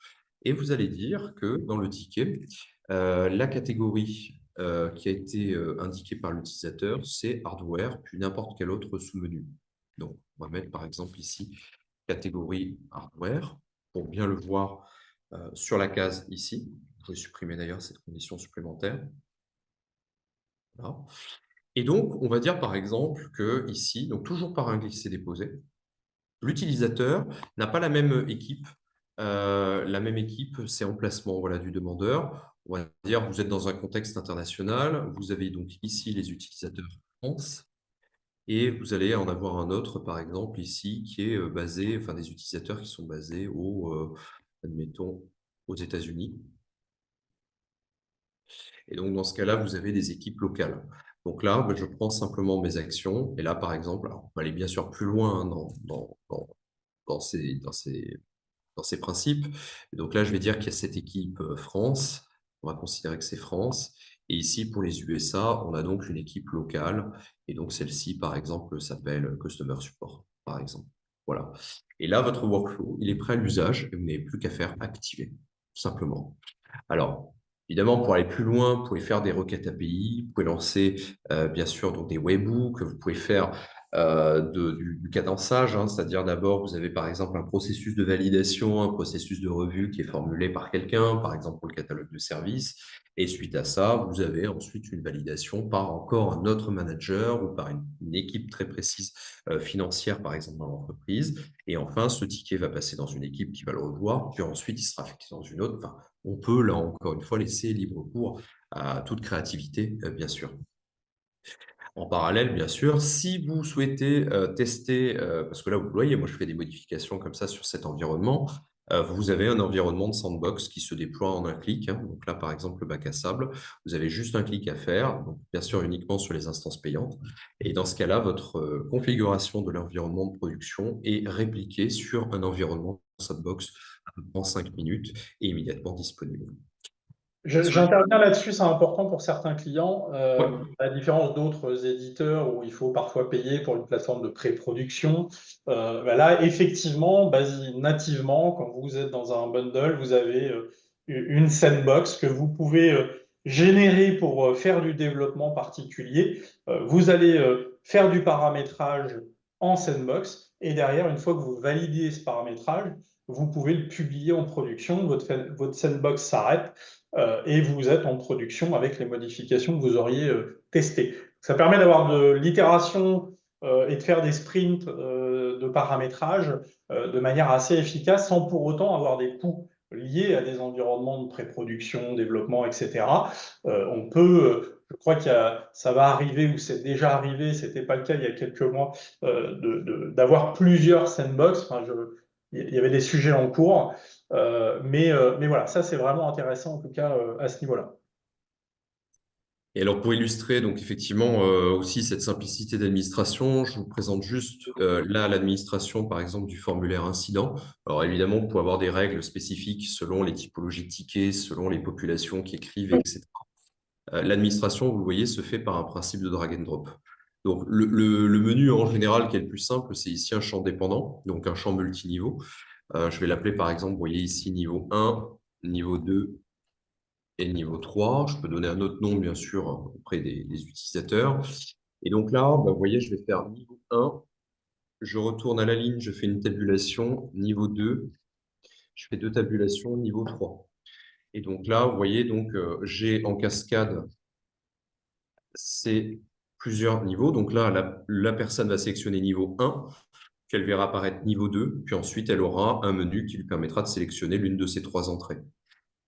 et vous allez dire que dans le ticket, la catégorie qui a été indiquée par l'utilisateur, c'est hardware, puis n'importe quel autre sous-menu. Donc, on va mettre par exemple ici catégorie hardware pour bien le voir sur la case ici. Je vais supprimer d'ailleurs cette condition supplémentaire. Voilà. Et donc, on va dire par exemple que ici, donc toujours par un glisser-déposer, l'utilisateur n'a pas la même équipe. La même équipe, c'est emplacement voilà, du demandeur. On va dire vous êtes dans un contexte international. Vous avez donc ici les utilisateurs France. Et vous allez en avoir un autre, par exemple, ici, qui est basé, enfin des utilisateurs qui sont basés admettons, aux États-Unis. Et donc, dans ce cas-là, vous avez des équipes locales. Donc là, je prends simplement mes actions. Et là, par exemple, alors, on va aller bien sûr plus loin hein, dans ces principes. Et donc là, je vais dire qu'il y a cette équipe France. On va considérer que c'est France. Et ici, pour les USA, on a donc une équipe locale. Et donc, celle-ci, par exemple, s'appelle Customer Support, par exemple. Voilà. Et là, votre workflow, il est prêt à l'usage et vous n'avez plus qu'à faire activer, tout simplement. Alors, évidemment, pour aller plus loin, vous pouvez faire des requêtes API, vous pouvez lancer bien sûr donc des webhooks, vous pouvez faire du cadençage, hein, c'est-à-dire d'abord vous avez par exemple un processus de validation, un processus de revue qui est formulé par quelqu'un, par exemple pour le catalogue de services, et suite à ça, vous avez ensuite une validation par encore un autre manager ou par une équipe très précise financière, par exemple dans l'entreprise. Et enfin, ce ticket va passer dans une équipe qui va le revoir, puis ensuite il sera affecté dans une autre. Enfin, on peut, là encore une fois, laisser libre cours à toute créativité, bien sûr. En parallèle, bien sûr, si vous souhaitez tester, parce que là, vous voyez, moi, je fais des modifications comme ça sur cet environnement, vous avez un environnement de sandbox qui se déploie en un clic. Hein. Donc là, par exemple, le bac à sable, vous avez juste un clic à faire, donc bien sûr uniquement sur les instances payantes. Et dans ce cas-là, votre configuration de l'environnement de production est répliquée sur un environnement sandbox en 5 minutes et immédiatement disponible. J'interviens là-dessus, c'est important pour certains clients, Ouais. à la différence d'autres éditeurs où il faut parfois payer pour une plateforme de pré-production. Là, effectivement, nativement, quand vous êtes dans un bundle, vous avez une sandbox que vous pouvez générer pour faire du développement particulier. Vous allez faire du paramétrage en sandbox et derrière, une fois que vous validez ce paramétrage, vous pouvez le publier en production. Votre sandbox s'arrête et vous êtes en production avec les modifications que vous auriez testées. Ça permet d'avoir de l'itération et de faire des sprints de paramétrage de manière assez efficace sans pour autant avoir des coûts liés à des environnements de pré-production, développement, etc. Je crois ça va arriver ou c'est déjà arrivé, c'était pas le cas il y a quelques mois, d'avoir plusieurs sandbox. Il y avait des sujets en cours. Mais voilà, ça c'est vraiment intéressant en tout cas à ce niveau-là. Et alors pour illustrer donc effectivement aussi cette simplicité d'administration, je vous présente juste là l'administration par exemple du formulaire incident. Alors évidemment, vous pouvez avoir des règles spécifiques selon les typologies de tickets, selon les populations qui écrivent, etc. L'administration, vous le voyez, se fait par un principe de drag and drop. Donc le menu en général qui est le plus simple, c'est ici un champ dépendant, donc un champ multiniveau. Je vais l'appeler par exemple, vous voyez ici niveau 1, niveau 2, et niveau 3. Je peux donner un autre nom, bien sûr, auprès des utilisateurs. Et donc là, vous voyez, je vais faire niveau 1. Je retourne à la ligne, je fais une tabulation. Niveau 2, je fais deux tabulations. Niveau 3. Et donc là, vous voyez, donc, j'ai en cascade ces plusieurs niveaux. Donc là, la personne va sélectionner niveau 1, puis elle verra apparaître niveau 2, puis ensuite, elle aura un menu qui lui permettra de sélectionner l'une de ces trois entrées.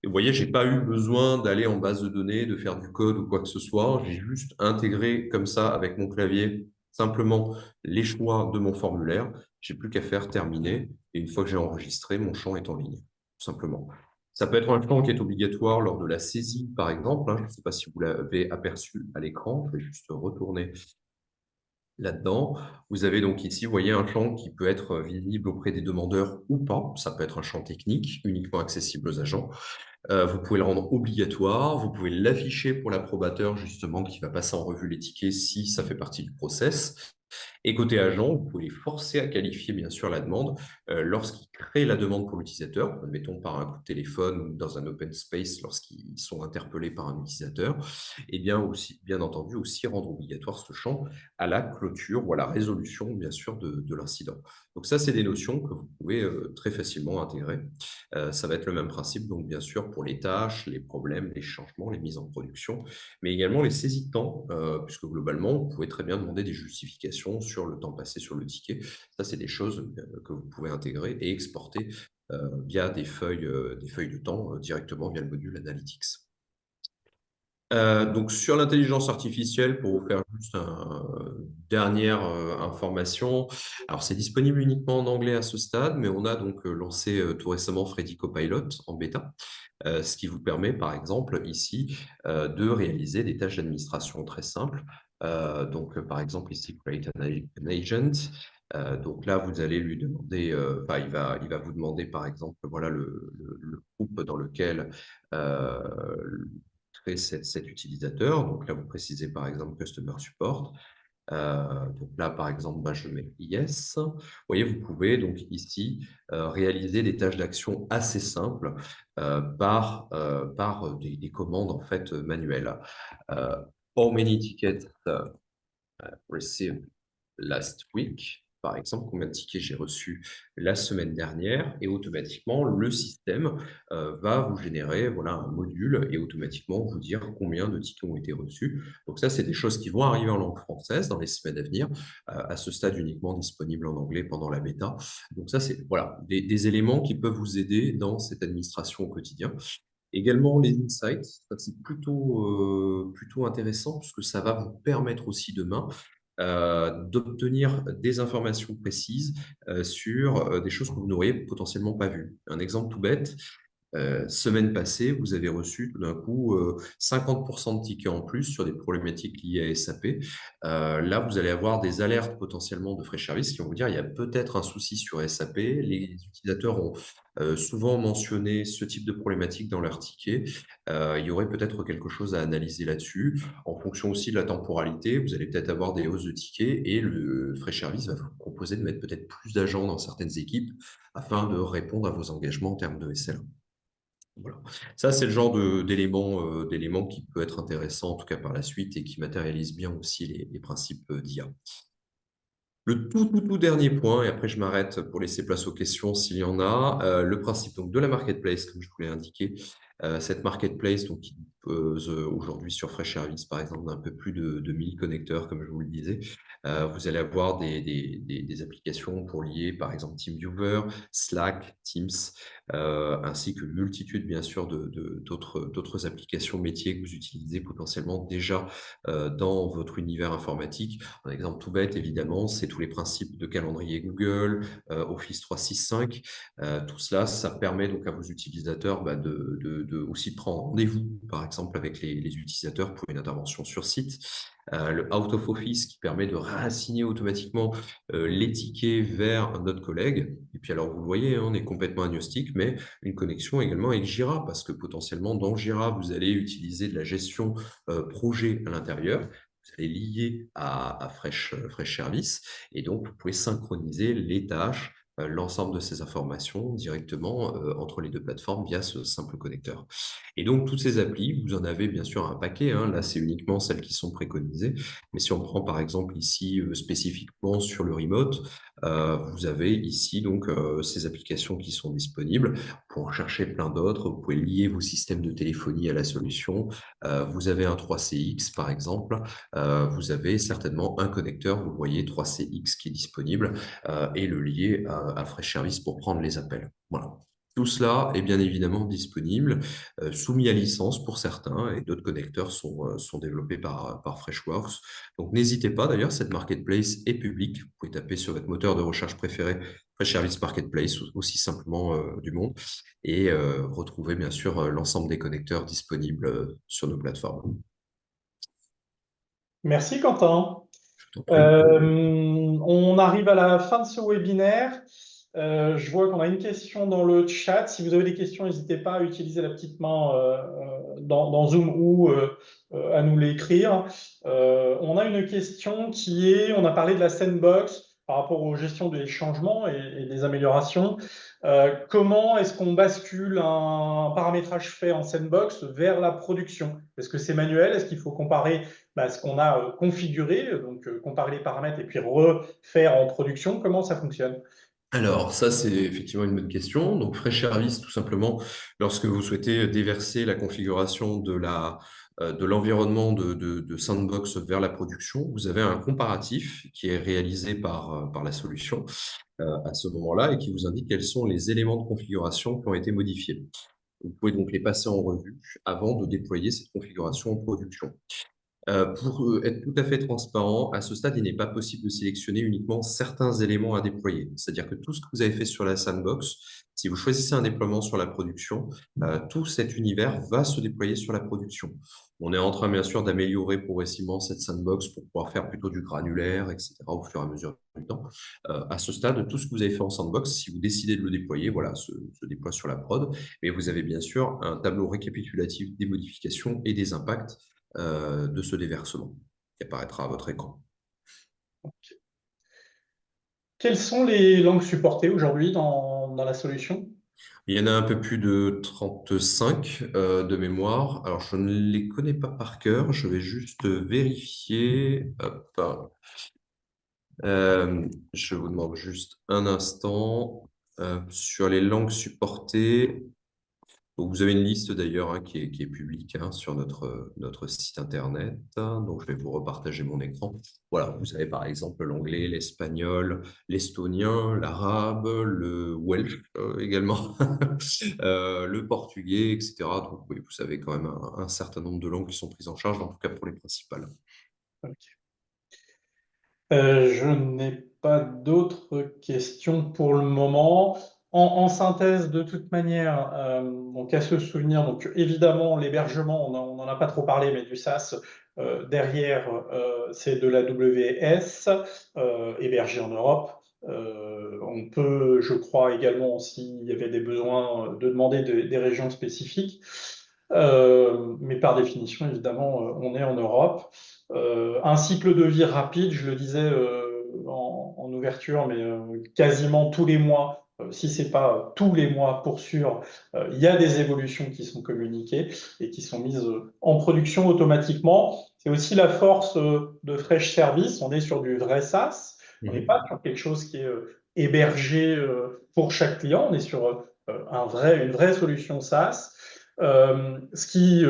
Et vous voyez, je n'ai pas eu besoin d'aller en base de données, de faire du code ou quoi que ce soit. J'ai juste intégré comme ça avec mon clavier simplement les choix de mon formulaire. J'ai plus qu'à faire terminer. Et une fois que j'ai enregistré, mon champ est en ligne, tout simplement. Ça peut être un champ qui est obligatoire lors de la saisie, par exemple, hein. Je ne sais pas si vous l'avez aperçu à l'écran. Je vais juste retourner là-dedans. Vous avez donc ici, vous voyez, un champ qui peut être visible auprès des demandeurs ou pas. Ça peut être un champ technique, uniquement accessible aux agents. Vous pouvez le rendre obligatoire, vous pouvez l'afficher pour l'approbateur, justement, qui va passer en revue les tickets si ça fait partie du process. Et côté agent, vous pouvez les forcer à qualifier bien sûr la demande lorsqu'ils créent la demande pour l'utilisateur, admettons par un coup de téléphone ou dans un open space lorsqu'ils sont interpellés par un utilisateur, et bien aussi, bien entendu, aussi rendre obligatoire ce champ à la clôture ou à la résolution bien sûr de l'incident. Donc ça, c'est des notions que vous pouvez très facilement intégrer. Ça va être le même principe, donc bien sûr pour les tâches, les problèmes, les changements, les mises en production, mais également les saisies de temps, puisque globalement, vous pouvez très bien demander des justifications sur le temps passé sur le ticket. Ça, c'est des choses que vous pouvez intégrer et exporter via des feuilles de temps directement via le module Analytics. Donc sur l'intelligence artificielle, pour vous faire juste une dernière information, alors c'est disponible uniquement en anglais à ce stade, mais on a donc lancé tout récemment Freddy Copilot en bêta, ce qui vous permet par exemple ici de réaliser des tâches d'administration très simples. Donc par exemple ici, Create an agent. Donc là, vous allez lui demander, enfin, il va vous demander par exemple, voilà le groupe dans lequel euh, créer cet utilisateur. Donc là, vous précisez par exemple Customer Support. Donc là, par exemple, bah, je mets Yes. Vous voyez, vous pouvez donc ici réaliser des tâches d'action assez simples par des commandes en fait manuelles. Euh, how many tickets received last week, par exemple, combien de tickets j'ai reçus la semaine dernière, et automatiquement, le système va vous générer voilà, un module et automatiquement vous dire combien de tickets ont été reçus. Donc ça, c'est des choses qui vont arriver en langue française dans les semaines à venir, à ce stade uniquement disponible en anglais pendant la bêta. Donc ça, c'est voilà, des éléments qui peuvent vous aider dans cette administration au quotidien. Également, les insights, ça, c'est plutôt intéressant puisque ça va vous permettre aussi demain d'obtenir des informations précises sur des choses que vous n'auriez potentiellement pas vues. Un exemple tout bête, semaine passée, vous avez reçu tout d'un coup 50% de tickets en plus sur des problématiques liées à SAP. Là, vous allez avoir des alertes potentiellement de Fresh Service qui vont vous dire il y a peut-être un souci sur SAP. Les utilisateurs ont souvent mentionné ce type de problématique dans leur ticket. Il y aurait peut-être quelque chose à analyser là-dessus. En fonction aussi de la temporalité, vous allez peut-être avoir des hausses de tickets et le Fresh Service va vous proposer de mettre peut-être plus d'agents dans certaines équipes afin de répondre à vos engagements en termes de SLA. Voilà. Ça, c'est le genre d'éléments qui peut être intéressant, en tout cas par la suite, et qui matérialise bien aussi les principes d'IA. Le tout dernier point, et après je m'arrête pour laisser place aux questions s'il y en a, le principe donc, de la marketplace, comme je vous l'ai indiqué. Cette marketplace donc, qui dispose aujourd'hui sur Fresh Service, par exemple, d'un peu plus de 1000 connecteurs, comme je vous le disais. Vous allez avoir des applications pour lier, par exemple, TeamViewer, Slack, Teams, ainsi que multitude, bien sûr, d'autres applications métiers que vous utilisez potentiellement déjà dans votre univers informatique. Un exemple tout bête, évidemment, c'est tous les principes de calendrier Google, Office 365. Tout cela, ça permet donc à vos utilisateurs de aussi prendre rendez-vous, par exemple, avec les utilisateurs pour une intervention sur site. Le Out of Office qui permet de réassigner automatiquement les tickets vers notre collègue. Et puis alors, vous le voyez, hein, on est complètement agnostique, mais une connexion également avec Jira, parce que potentiellement, dans Jira, vous allez utiliser de la gestion projet à l'intérieur. Vous allez lier à Fresh Service et donc vous pouvez synchroniser les tâches, l'ensemble de ces informations directement entre les deux plateformes via ce simple connecteur. Et donc, toutes ces applis, vous en avez bien sûr un paquet, hein. Là, c'est uniquement celles qui sont préconisées. Mais si on prend par exemple ici spécifiquement sur le remote, vous avez ici donc ces applications qui sont disponibles. Pour en chercher plein d'autres, vous pouvez lier vos systèmes de téléphonie à la solution. Vous avez un 3CX par exemple. Vous avez certainement un connecteur, vous le voyez, 3CX qui est disponible et le lier à Fresh Service pour prendre les appels. Voilà. Tout cela est bien évidemment disponible, soumis à licence pour certains, et d'autres connecteurs sont développés par Freshworks. Donc n'hésitez pas, d'ailleurs, cette marketplace est publique. Vous pouvez taper sur votre moteur de recherche préféré Fresh Service Marketplace, aussi simplement du monde, et retrouver bien sûr l'ensemble des connecteurs disponibles sur nos plateformes. Merci Quentin. Je t'en prie. On arrive à la fin de ce webinaire. Je vois qu'on a une question dans le chat. Si vous avez des questions, n'hésitez pas à utiliser la petite main dans Zoom ou à nous l'écrire. On a une question qui est, on a parlé de la sandbox par rapport aux gestions des changements et des améliorations. Comment est-ce qu'on bascule un paramétrage fait en sandbox vers la production? Est-ce que c'est manuel? Est-ce qu'il faut comparer ce qu'on a configuré, donc comparer les paramètres et puis refaire en production? Comment ça fonctionne? Alors, ça, c'est effectivement une bonne question. Donc, Fresh Service, tout simplement, lorsque vous souhaitez déverser la configuration de l'environnement de Sandbox vers la production, vous avez un comparatif qui est réalisé par la solution à ce moment-là et qui vous indique quels sont les éléments de configuration qui ont été modifiés. Vous pouvez donc les passer en revue avant de déployer cette configuration en production. Pour être tout à fait transparent, à ce stade, il n'est pas possible de sélectionner uniquement certains éléments à déployer. C'est-à-dire que tout ce que vous avez fait sur la sandbox, si vous choisissez un déploiement sur la production, tout cet univers va se déployer sur la production. On est en train, bien sûr, d'améliorer progressivement cette sandbox pour pouvoir faire plutôt du granulaire, etc., au fur et à mesure du temps. À ce stade, tout ce que vous avez fait en sandbox, si vous décidez de le déployer, voilà, se déploie sur la prod. Mais vous avez bien sûr un tableau récapitulatif des modifications et des impacts de ce déversement qui apparaîtra à votre écran. Quelles sont les langues supportées aujourd'hui dans la solution? Il y en a un peu plus de 35 de mémoire. Alors, je ne les connais pas par cœur. Je vais juste vérifier. Hop. Je vous demande juste un instant. Sur les langues supportées, donc, vous avez une liste d'ailleurs qui est publique sur notre site internet. Donc, je vais vous repartager mon écran. Voilà, vous avez par exemple l'anglais, l'espagnol, l'estonien, l'arabe, le welsh également, le portugais, etc. Donc, oui, vous avez quand même un certain nombre de langues qui sont prises en charge, en tout cas pour les principales. Ok. Je n'ai pas d'autres questions pour le moment. En synthèse, de toute manière, donc à se souvenir, donc évidemment l'hébergement, on n'en a pas trop parlé, mais du SaaS, derrière, c'est de la WS, hébergé en Europe. On peut, je crois également, s'il y avait des besoins, de demander des régions spécifiques. Mais par définition, évidemment, on est en Europe. Un cycle de vie rapide, je le disais en ouverture, mais quasiment tous les mois, si c'est pas tous les mois pour sûr, il y a des évolutions qui sont communiquées et qui sont mises en production automatiquement. C'est aussi la force de Fresh Service. On est sur du vrai SaaS. On n'est pas sur quelque chose qui est hébergé pour chaque client. On est sur une vraie solution SaaS. Ce qui,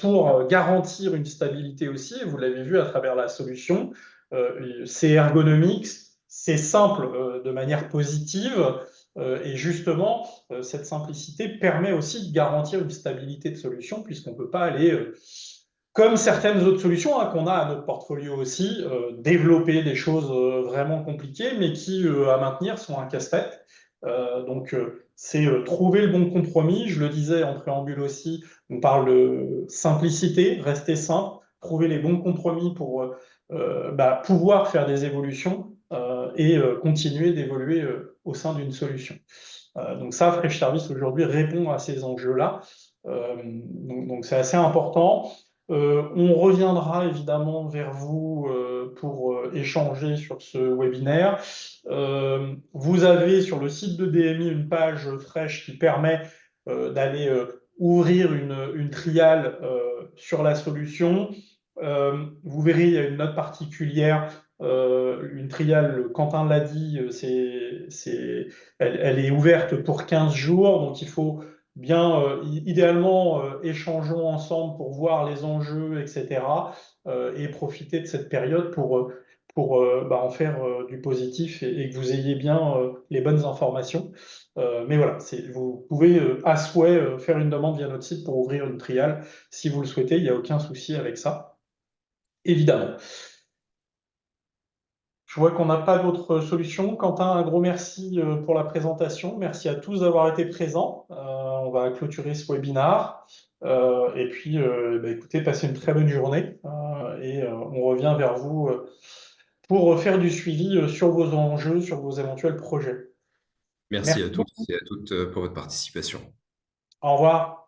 pour garantir une stabilité aussi, et vous l'avez vu à travers la solution, c'est ergonomique, c'est simple de manière positive, et justement, cette simplicité permet aussi de garantir une stabilité de solution, puisqu'on ne peut pas aller, comme certaines autres solutions qu'on a à notre portfolio aussi, développer des choses vraiment compliquées, mais qui, à maintenir, sont un casse-tête. Donc, c'est trouver le bon compromis. Je le disais en préambule aussi, on parle de simplicité, rester simple, trouver les bons compromis pour pouvoir faire des évolutions et continuer d'évoluer au sein d'une solution. Donc ça, Fresh Service aujourd'hui répond à ces enjeux-là. Donc c'est assez important. On reviendra évidemment vers vous pour échanger sur ce webinaire. Vous avez sur le site de DMI une page Fresh qui permet d'aller ouvrir une trial sur la solution. Vous verrez, il y a une note particulière, une trial, Quentin l'a dit, elle est ouverte pour 15 jours, donc il faut bien, idéalement, échangeons ensemble pour voir les enjeux, etc., et profiter de cette période pour en faire du positif et que vous ayez bien les bonnes informations. Mais voilà, vous pouvez à souhait faire une demande via notre site pour ouvrir une trial si vous le souhaitez, il n'y a aucun souci avec ça, évidemment. Je vois qu'on n'a pas d'autre solution. Quentin, un gros merci pour la présentation. Merci à tous d'avoir été présents. On va clôturer ce webinaire. Et puis, bah, écoutez, passez une très bonne journée. Et on revient vers vous pour faire du suivi sur vos enjeux, sur vos éventuels projets. Merci Merci à tous beaucoup. et à toutes pour votre participation. Au revoir.